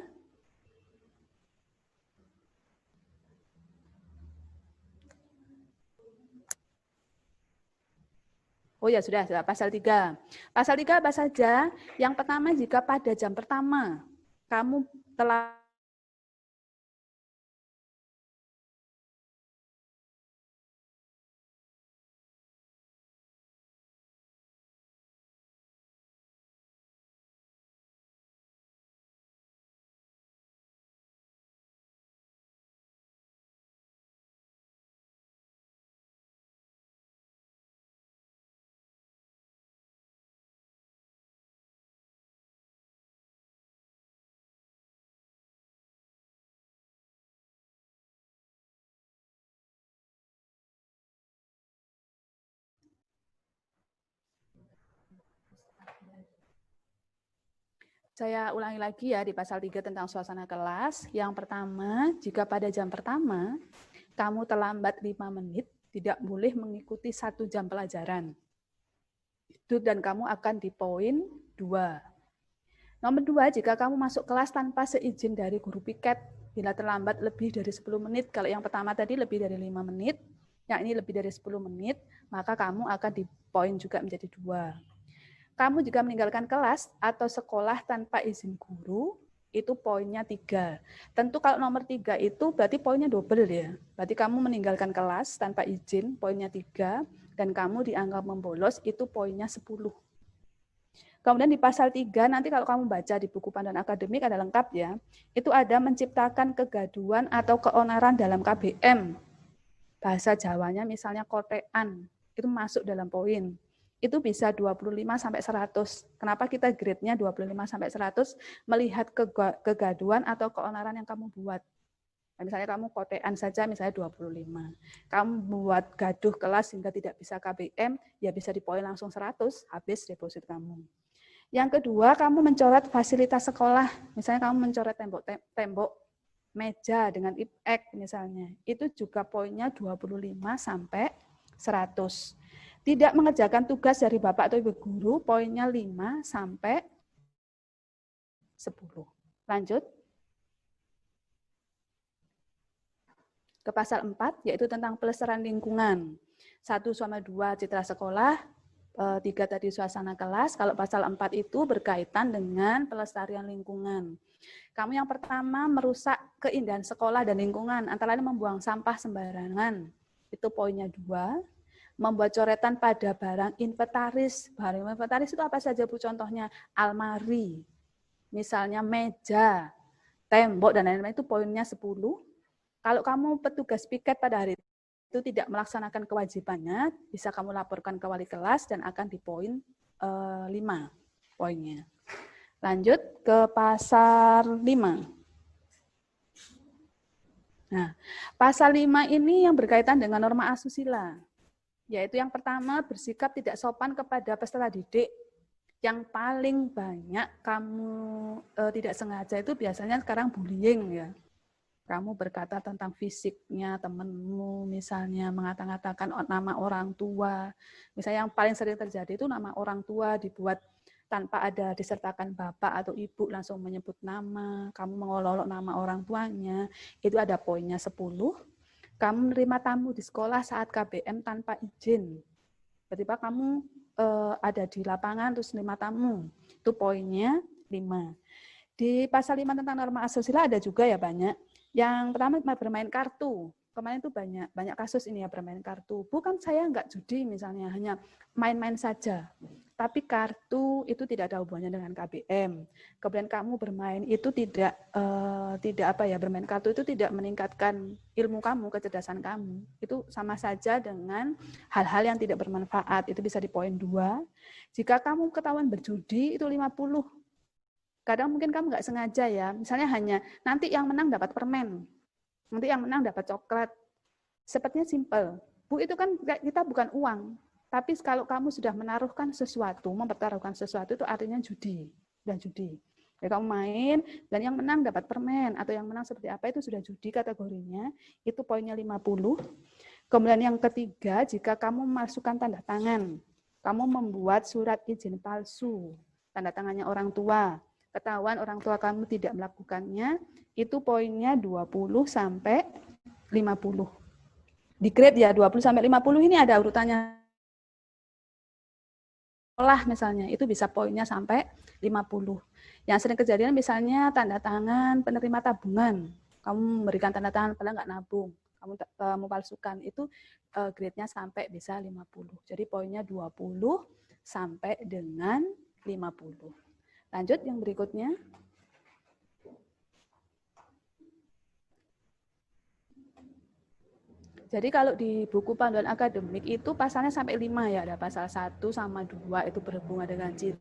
Oh ya sudah, pasal 3. Pasal 3 apa saja? Yang pertama, jika pada jam pertama kamu telah Saya ulangi lagi ya di pasal 3 tentang suasana kelas. Yang pertama, jika pada jam pertama kamu terlambat 5 menit, tidak boleh mengikuti 1 jam pelajaran. Itu dan kamu akan di poin 2. Nomor 2, jika kamu masuk kelas tanpa seizin dari guru piket, bila terlambat lebih dari 10 menit, kalau yang pertama tadi lebih dari 5 menit, yang ini lebih dari 10 menit, maka kamu akan di poin juga menjadi 2. Kamu juga meninggalkan kelas atau sekolah tanpa izin guru, itu poinnya 3. Tentu kalau nomor 3 itu berarti poinnya double ya. Berarti kamu meninggalkan kelas tanpa izin, poinnya 3, dan kamu dianggap membolos, itu poinnya 10. Kemudian di pasal 3, nanti kalau kamu baca di buku panduan akademik ada lengkap ya, itu ada menciptakan kegaduhan atau keonaran dalam KBM. Bahasa Jawanya misalnya kotean, itu masuk dalam poin. Itu bisa 25 sampai 100. Kenapa kita grade-nya 25 sampai 100? Melihat kegaduhan atau keonaran yang kamu buat. Nah, misalnya kamu kotean saja misalnya 25. Kamu buat gaduh kelas hingga tidak bisa KBM, ya bisa di poin langsung 100, habis deposit kamu. Yang kedua, kamu mencoret fasilitas sekolah. Misalnya kamu mencoret tembok meja dengan ipek misalnya. Itu juga poinnya 25 sampai 100. Tidak mengerjakan tugas dari Bapak atau Ibu guru, poinnya 5 sampai 10. Lanjut. Ke pasal 4, yaitu tentang pelestarian lingkungan. 1 sama 2 citra sekolah, 3 tadi suasana kelas. Kalau pasal 4 itu berkaitan dengan pelestarian lingkungan. Kamu yang pertama merusak keindahan sekolah dan lingkungan, antara lain membuang sampah sembarangan. Itu poinnya 2. Membuat coretan pada barang inventaris. Barang inventaris itu apa saja Bu contohnya? Almari, misalnya meja, tembok, dan lain-lain, itu poinnya 10. Kalau kamu petugas piket pada hari itu tidak melaksanakan kewajibannya, bisa kamu laporkan ke wali kelas dan akan di poin 5 poinnya. Lanjut ke pasal 5. Nah, pasal 5 ini yang berkaitan dengan norma asusila. Yaitu yang pertama, bersikap tidak sopan kepada peserta didik. Yang paling banyak kamu tidak sengaja itu biasanya sekarang bullying ya. Kamu berkata tentang fisiknya temanmu, misalnya mengatakan nama orang tua. Misalnya yang paling sering terjadi itu nama orang tua dibuat tanpa ada disertakan bapak atau ibu, langsung menyebut nama, kamu mengolok-olok nama orang tuanya, itu ada poinnya 10. Kamu menerima tamu di sekolah saat KBM tanpa izin. Tiba-tiba kamu ada di lapangan terus menerima tamu. Itu poinnya 5. Di pasal 5 tentang norma asusila ada juga ya banyak. Yang pertama bermain kartu. Kemarin itu banyak kasus ini ya bermain kartu. Bukan saya nggak judi misalnya, hanya main-main saja. tapi kartu itu tidak ada hubungannya dengan KBM. Kemudian kamu bermain itu tidak bermain kartu itu tidak meningkatkan ilmu kamu, kecerdasan kamu. Itu sama saja dengan hal-hal yang tidak bermanfaat. Itu bisa di poin 2. Jika kamu ketahuan berjudi itu 50. Kadang mungkin kamu nggak sengaja ya, misalnya hanya nanti yang menang dapat permen, nanti yang menang dapat coklat. Sepertinya simpel. Bu, itu kan kita bukan uang. Tapi kalau kamu sudah menaruhkan sesuatu, mempertaruhkan sesuatu, itu artinya judi. Dan judi. Ya, kamu main, dan yang menang dapat permen, atau yang menang seperti apa, itu sudah judi kategorinya. Itu poinnya 50. Kemudian yang ketiga, jika kamu memasukkan tanda tangan, kamu membuat surat izin palsu, tanda tangannya orang tua, ketahuan orang tua kamu tidak melakukannya, itu poinnya 20 sampai 50. Di grade ya 20 sampai 50 ini ada urutannya. Sekolah misalnya, itu bisa poinnya sampai 50. Yang sering kejadian misalnya tanda tangan penerima tabungan. Kamu memberikan tanda tangan padahal nggak nabung. Kamu palsukan, itu grade-nya sampai bisa 50. Jadi poinnya 20 sampai dengan 50. Lanjut yang berikutnya. Jadi kalau di buku panduan akademik itu pasalnya sampai 5 ya, ada pasal 1 sama 2 itu berhubungan dengan ciri.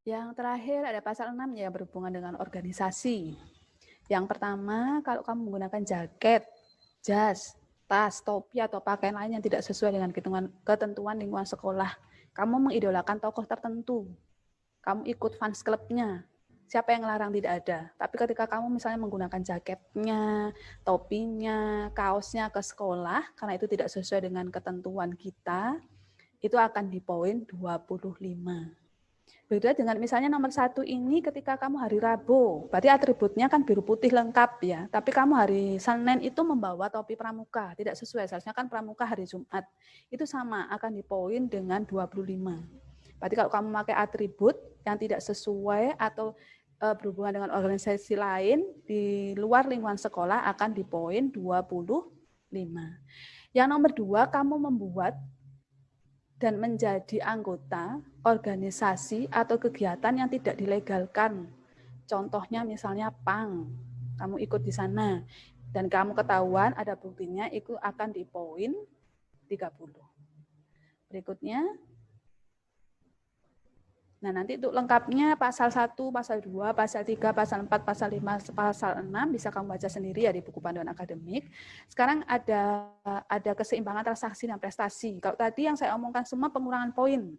Yang terakhir ada pasal 6 ya, berhubungan dengan organisasi. Yang pertama, kalau kamu menggunakan jaket, jas, tas, topi, atau pakaian lain yang tidak sesuai dengan ketentuan lingkungan sekolah, kamu mengidolakan tokoh tertentu, kamu ikut fans klubnya, siapa yang larang? Tidak ada. Tapi ketika kamu misalnya menggunakan jaketnya, topinya, kaosnya ke sekolah, karena itu tidak sesuai dengan ketentuan kita, itu akan di poin 25. Beda dengan misalnya nomor 1 ini ketika kamu hari Rabu, berarti atributnya kan biru putih lengkap ya, tapi kamu hari Senin itu membawa topi pramuka, tidak sesuai, seharusnya kan pramuka hari Jumat. Itu sama, akan di poin dengan 25. Berarti kalau kamu pakai atribut yang tidak sesuai atau berhubungan dengan organisasi lain di luar lingkungan sekolah akan di poin 25. Yang nomor 2, kamu membuat dan menjadi anggota organisasi atau kegiatan yang tidak dilegalkan. Contohnya misalnya PANG, kamu ikut di sana, dan kamu ketahuan ada buktinya, itu akan di poin 30. Berikutnya, nah nanti untuk lengkapnya pasal 1, pasal 2, pasal 3, pasal 4, pasal 5, pasal 6 bisa kamu baca sendiri ya di buku panduan akademik. Sekarang ada keseimbangan transaksi dan prestasi. Kalau tadi yang saya omongkan semua pengurangan poin.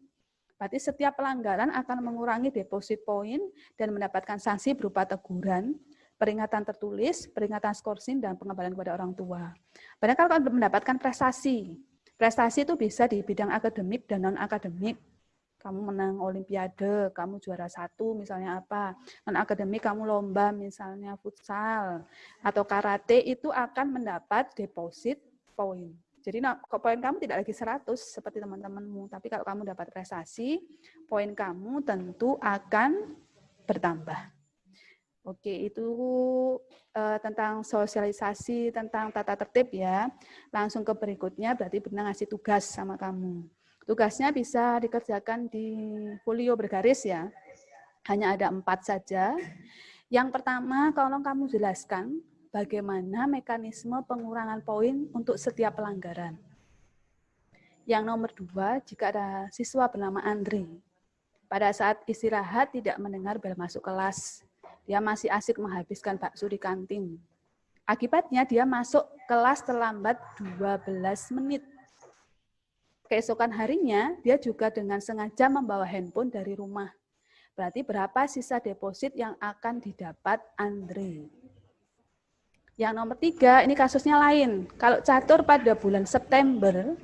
Berarti setiap pelanggaran akan mengurangi deposit poin dan mendapatkan sanksi berupa teguran, peringatan tertulis, peringatan skorsing, dan pengembalian kepada orang tua. Padahal kalau mendapatkan prestasi itu bisa di bidang akademik dan non-akademik. Kamu menang olimpiade, kamu juara 1 misalnya apa, non-akademik kamu lomba misalnya futsal atau karate, itu akan mendapat deposit poin. Jadi poin kamu tidak lagi 100 seperti teman-temanmu, tapi kalau kamu dapat prestasi, poin kamu tentu akan bertambah. Oke, itu tentang sosialisasi, tentang tata tertib ya. Langsung ke berikutnya, berarti benar ngasih tugas sama kamu. Tugasnya bisa dikerjakan di folio bergaris ya. Hanya ada 4 saja. Yang pertama, tolong kamu jelaskan bagaimana mekanisme pengurangan poin untuk setiap pelanggaran. Yang nomor 2, jika ada siswa bernama Andri, pada saat istirahat tidak mendengar bel masuk kelas, dia masih asik menghabiskan bakso di kantin. Akibatnya dia masuk kelas terlambat 12 menit. Keesokan harinya, dia juga dengan sengaja membawa handphone dari rumah. Berarti berapa sisa deposit yang akan didapat Andre? Yang nomor 3, ini kasusnya lain. Kalau catur pada bulan September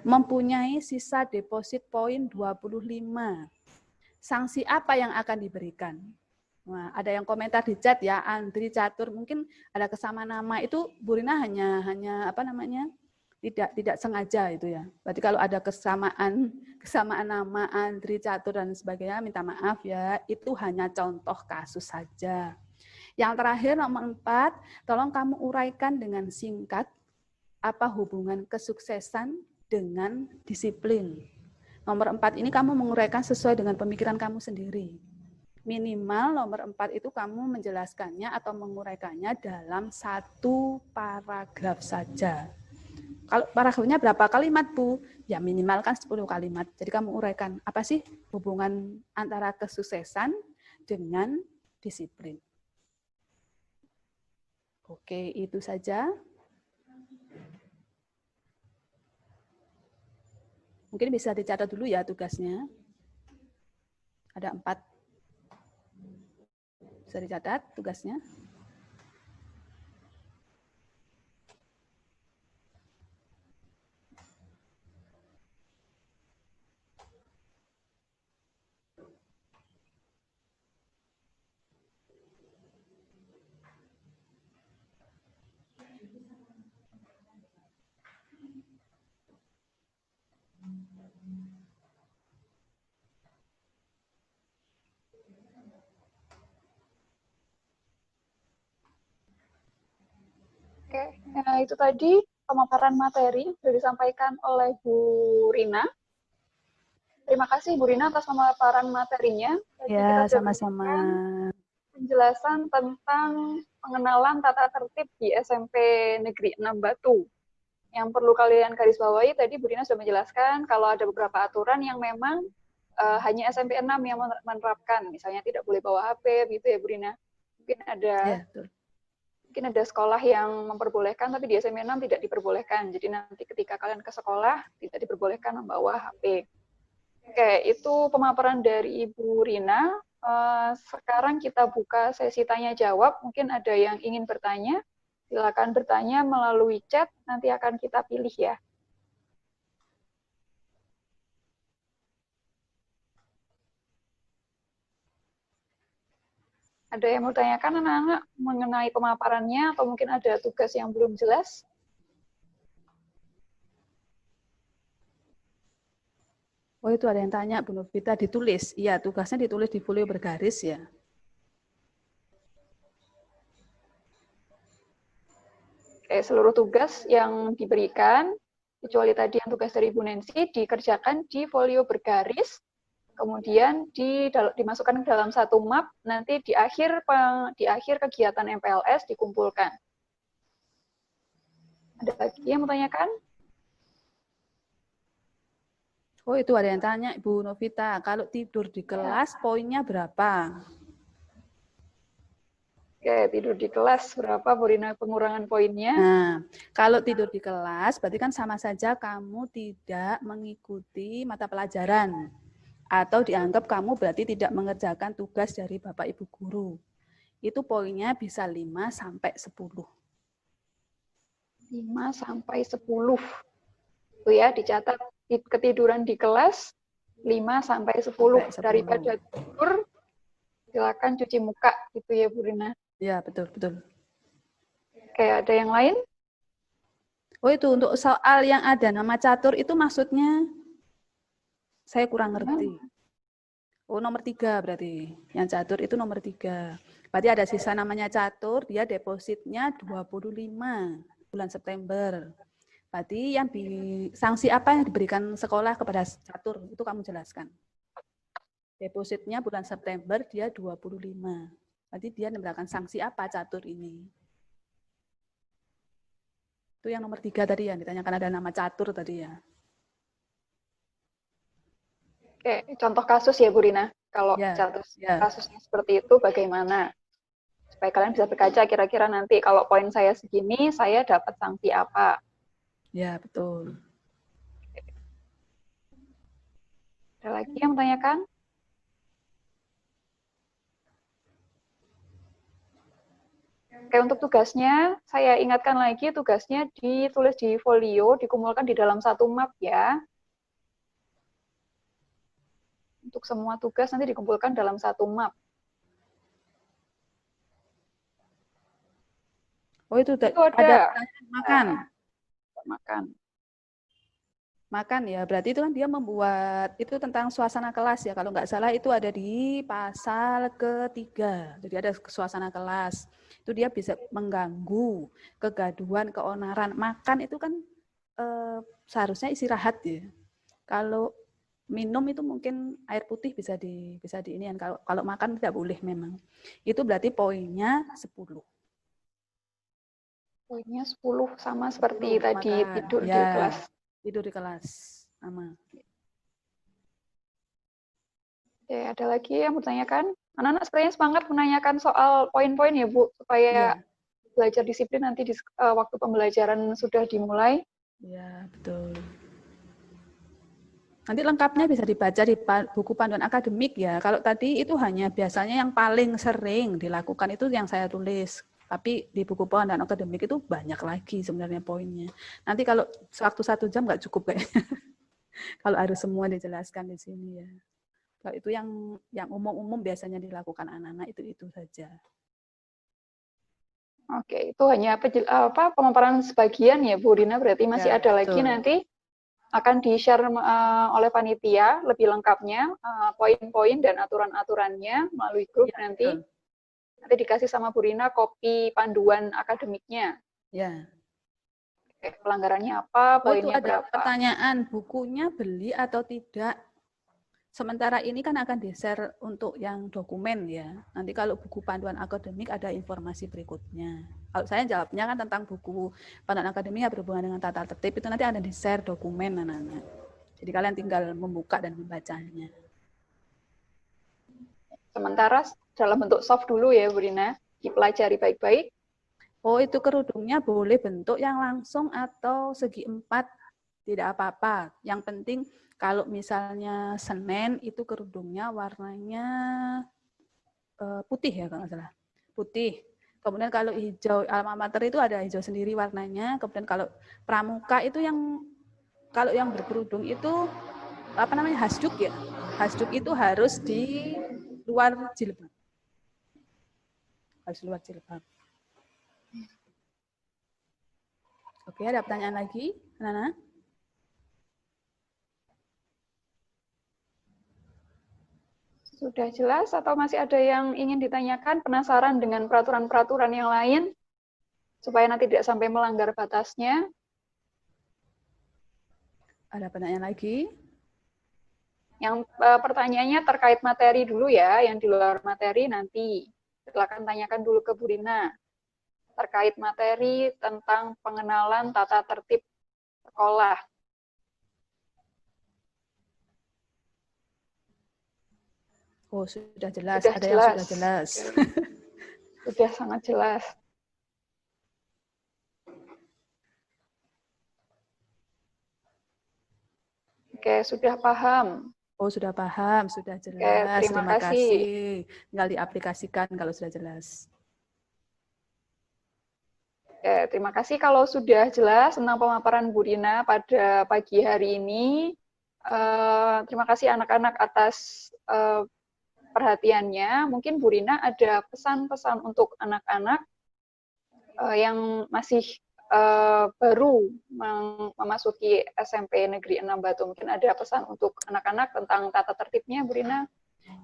mempunyai sisa deposit poin 25. Sanksi apa yang akan diberikan? Nah, ada yang komentar di chat ya, Andri Catur, mungkin ada kesamaan nama itu Bu Rina hanya apa namanya? Tidak sengaja itu ya. Berarti kalau ada kesamaan nama Andri Catur dan sebagainya, minta maaf ya, itu hanya contoh kasus saja. Yang terakhir nomor 4, tolong kamu uraikan dengan singkat apa hubungan kesuksesan dengan disiplin. Nomor 4 ini kamu menguraikan sesuai dengan pemikiran kamu sendiri. Minimal nomor 4 itu kamu menjelaskannya atau menguraikannya dalam 1 paragraf saja. Kalau paragrafnya berapa kalimat, Bu? Ya minimal kan 10 kalimat. Jadi kamu uraikan, apa sih hubungan antara kesuksesan dengan disiplin. Oke, itu saja. Mungkin bisa dicatat dulu ya tugasnya. Ada 4. Bisa dicatat tugasnya.
Oke, nah, itu tadi pemaparan materi sudah disampaikan oleh Bu Rina. Terima kasih Bu Rina atas pemaparan materinya. Tadi
Ya,
kita sudah
sama-sama.
penjelasan tentang pengenalan tata tertib di SMP Negeri 6 Batu. Yang perlu kalian garis bawahi, tadi Bu Rina sudah menjelaskan kalau ada beberapa aturan yang memang hanya SMP 6 yang menerapkan. Misalnya tidak boleh bawa HP, gitu ya Bu Rina. Mungkin ada sekolah yang memperbolehkan, tapi di SMP 6 tidak diperbolehkan. Jadi nanti ketika kalian ke sekolah, tidak diperbolehkan membawa HP. Oke, itu pemaparan dari Ibu Rina. Sekarang kita buka sesi tanya-jawab. Mungkin ada yang ingin bertanya. Silakan bertanya melalui chat, nanti akan kita pilih ya. Ada yang mau tanyakan anak-anak mengenai pemaparannya, atau mungkin ada tugas yang belum jelas?
Oh, itu ada yang tanya, Bu Novita, ditulis. Iya, tugasnya ditulis di folio bergaris ya.
Oke, seluruh tugas yang diberikan, kecuali tadi yang tugas dari Bu Nancy, dikerjakan di folio bergaris, kemudian dimasukkan ke dalam satu map, nanti di akhir kegiatan MPLS dikumpulkan. Ada lagi yang mau tanyakan?
Oh, itu ada yang tanya, Bu Novita, kalau tidur di kelas poinnya berapa?
Oke, tidur di kelas berapa, Bu Rina, pengurangan poinnya?
Nah, kalau tidur di kelas, berarti kan sama saja kamu tidak mengikuti mata pelajaran. Atau dianggap kamu berarti tidak mengerjakan tugas dari Bapak Ibu Guru. Itu poinnya bisa 5 sampai 10.
5 sampai 10. Itu ya, dicatat ketiduran di kelas 5 sampai 10. Daripada tidur, silakan cuci muka gitu ya Bu Rina.
Ya, betul.
Oke, ada yang lain?
Oh, itu untuk soal yang ada nama catur itu maksudnya saya kurang ngerti. Oh, nomor 3 berarti. Yang catur itu nomor 3. Berarti ada sisa namanya catur, dia depositnya 25 bulan September. Berarti yang sanksi apa yang diberikan sekolah kepada catur, itu kamu jelaskan. Depositnya bulan September dia 25. Berarti dia mendapatkan sanksi apa catur ini? Itu yang nomor 3 tadi yang ditanyakan, ada nama catur tadi ya.
Oke, contoh kasus ya Bu Rina. Kalau kasusnya seperti itu bagaimana? Supaya kalian bisa berkaca kira-kira nanti kalau poin saya segini, saya dapat sanksi apa?
Ya, betul.
Ada lagi yang menanyakan? Oke, untuk tugasnya, saya ingatkan lagi, tugasnya ditulis di folio, dikumpulkan di dalam satu map ya. Untuk semua tugas nanti dikumpulkan dalam satu map.
Oh, itu
Itu
ada
ada
makan.
makan.
Makan ya, berarti itu kan dia membuat itu tentang suasana kelas ya. Kalau nggak salah itu ada di pasal ketiga. Jadi ada suasana kelas. Itu dia bisa mengganggu kegaduhan, keonaran. Makan itu kan seharusnya istirahat ya. Kalau minum itu mungkin air putih bisa di inian. Kalau makan tidak boleh memang. Itu berarti poinnya 10.
Poinnya 10 sama seperti
10
tadi
makan.
tidur di
Ya,
kelas.
tidur di kelas. Sama.
Oke, ada lagi yang bertanyakan? Anak-anak sepertinya semangat menanyakan soal poin-poin ya, Bu, supaya
Ya.
belajar disiplin nanti di waktu pembelajaran sudah dimulai.
Ya, betul. Nanti lengkapnya bisa dibaca di buku panduan akademik ya. Kalau tadi itu hanya biasanya yang paling sering dilakukan itu yang saya tulis. Tapi di buku panduan akademik itu banyak lagi sebenarnya poinnya. Nanti kalau waktu 1 jam nggak cukup kayaknya. Kalau harus semua dijelaskan di sini ya. Kalau itu yang umum-umum biasanya dilakukan anak-anak itu saja.
Oke, itu hanya pemaparan sebagian ya, Bu Rina. Berarti masih
Ya,
ada lagi
betul.
nanti akan di-share oleh panitia lebih lengkapnya, poin-poin dan aturan-aturannya melalui grup
Ya,
nanti.
betul.
Nanti dikasih sama Bu Rina kopi panduan akademiknya.
Ya.
Pelanggarannya apa,
Oh, itu
poinnya
ada
berapa.
pertanyaan, bukunya beli atau tidak? Sementara ini kan akan di-share untuk yang dokumen ya. Nanti kalau buku panduan akademik ada informasi berikutnya. Kalau saya jawabnya kan tentang buku panduan akademik yang berhubungan dengan tata tertib, itu nanti ada di-share dokumen anak-anak. Jadi kalian tinggal membuka dan membacanya.
Sementara dalam bentuk soft dulu ya, Bu Rina. Dipelajari baik-baik.
Oh, itu kerudungnya boleh bentuk yang langsung atau segi 4, tidak apa-apa. Yang penting kalau misalnya Senin itu kerudungnya warnanya putih ya kalau nggak salah. Putih. Kemudian kalau hijau alma mater itu ada hijau sendiri warnanya. Kemudian kalau pramuka itu kalau yang berkerudung itu apa namanya hasduk ya. Hasduk itu harus di luar jilbab. Harus di luar jilbab. Oke, ada pertanyaan lagi, Nana?
Sudah jelas atau masih ada yang ingin ditanyakan? Penasaran dengan peraturan-peraturan yang lain? Supaya nanti tidak sampai melanggar batasnya.
Ada pertanyaan lagi?
Yang pertanyaannya terkait materi dulu ya, yang di luar materi nanti. Silakan tanyakan dulu ke Bu Rina. Terkait materi tentang pengenalan tata tertib sekolah.
Oh, sudah jelas.
Sudah
Ada
jelas.
yang sudah jelas.
Sudah sangat jelas. Oke, sudah paham.
Oh, sudah paham, sudah jelas.
Oke, terima kasih.
Tinggal diaplikasikan kalau sudah jelas.
Oke, terima kasih kalau sudah jelas tentang pemaparan Bu Rina pada pagi hari ini. Terima kasih anak-anak atas perhatiannya. Mungkin Bu Rina ada pesan-pesan untuk anak-anak yang masih baru memasuki SMP Negeri 6 Batu. Mungkin ada pesan untuk anak-anak tentang tata tertibnya, Bu Rina?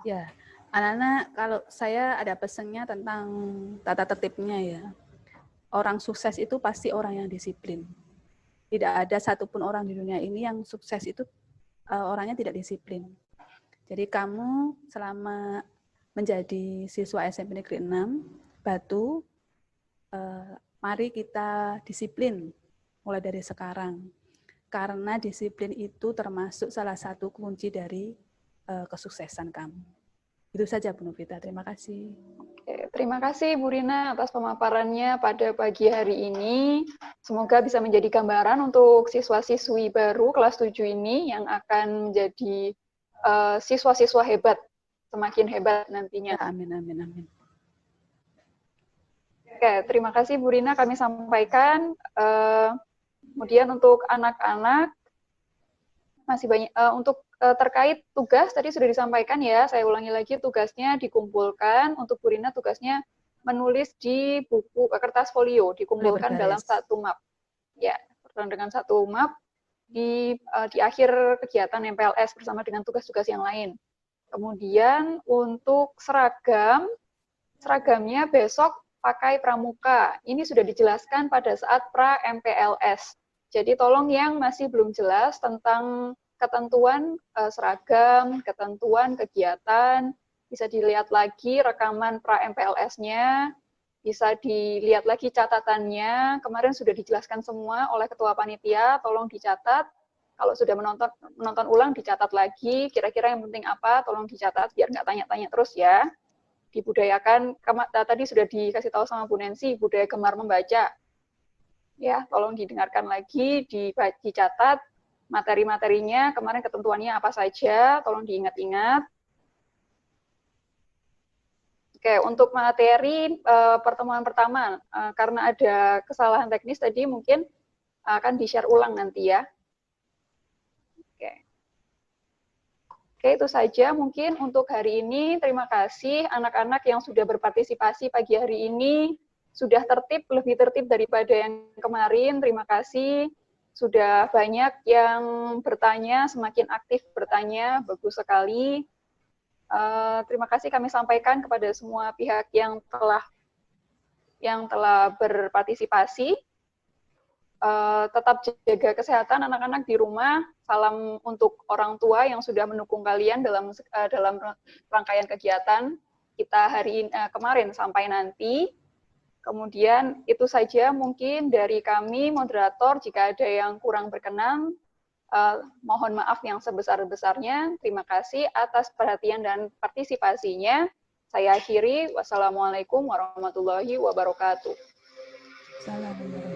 Ya, anak-anak, kalau saya ada pesannya tentang tata tertibnya ya. Orang sukses itu pasti orang yang disiplin. Tidak ada satupun orang di dunia ini yang sukses itu orangnya tidak disiplin. Jadi kamu selama menjadi siswa SMP Negeri 6 Batu, mari kita disiplin mulai dari sekarang. Karena disiplin itu termasuk salah satu kunci dari kesuksesan kamu. Itu saja Bu Novita, terima kasih.
Oke, terima kasih Bu Rina atas pemaparannya pada pagi hari ini. Semoga bisa menjadi gambaran untuk siswa-siswi baru kelas 7 ini yang akan menjadi siswa-siswa hebat, semakin hebat nantinya.
Ya, amin, amin, amin.
Oke, terima kasih Bu Rina kami sampaikan. Kemudian untuk anak-anak, masih banyak untuk terkait tugas tadi sudah disampaikan ya, saya ulangi lagi tugasnya dikumpulkan, untuk Bu Rina tugasnya menulis di buku kertas folio, dikumpulkan dalam satu map. Ya, dengan satu map di akhir kegiatan MPLS bersama dengan tugas-tugas yang lain. Kemudian untuk seragamnya besok pakai pramuka. Ini sudah dijelaskan pada saat pra-MPLS. Jadi tolong yang masih belum jelas tentang ketentuan seragam, ketentuan kegiatan, bisa dilihat lagi rekaman pra-MPLS-nya, bisa dilihat lagi catatannya. Kemarin sudah dijelaskan semua oleh Ketua Panitia, tolong dicatat. Kalau sudah menonton ulang, dicatat lagi. Kira-kira yang penting apa, tolong dicatat, biar nggak tanya-tanya terus ya. Dibudayakan, tadi sudah dikasih tahu sama Bu Nancy, budaya gemar membaca. Ya, tolong didengarkan lagi, dicatat materi-materinya, kemarin ketentuannya apa saja, tolong diingat-ingat. Oke, untuk materi pertemuan pertama, karena ada kesalahan teknis tadi, mungkin akan di-share ulang nanti ya. Oke, itu saja mungkin untuk hari ini. Terima kasih anak-anak yang sudah berpartisipasi pagi hari ini. Sudah tertib, lebih tertib daripada yang kemarin. Terima kasih. Sudah banyak yang bertanya, semakin aktif bertanya. Bagus sekali. Terima kasih kami sampaikan kepada semua pihak yang telah berpartisipasi. Tetap jaga kesehatan anak-anak di rumah. Salam untuk orang tua yang sudah mendukung kalian dalam rangkaian kegiatan kita kemarin sampai nanti. Kemudian itu saja mungkin dari kami moderator. Jika ada yang kurang berkenan, mohon maaf yang sebesar-besarnya. Terima kasih atas perhatian dan partisipasinya. Saya akhiri. Wassalamualaikum warahmatullahi wabarakatuh.
Salam.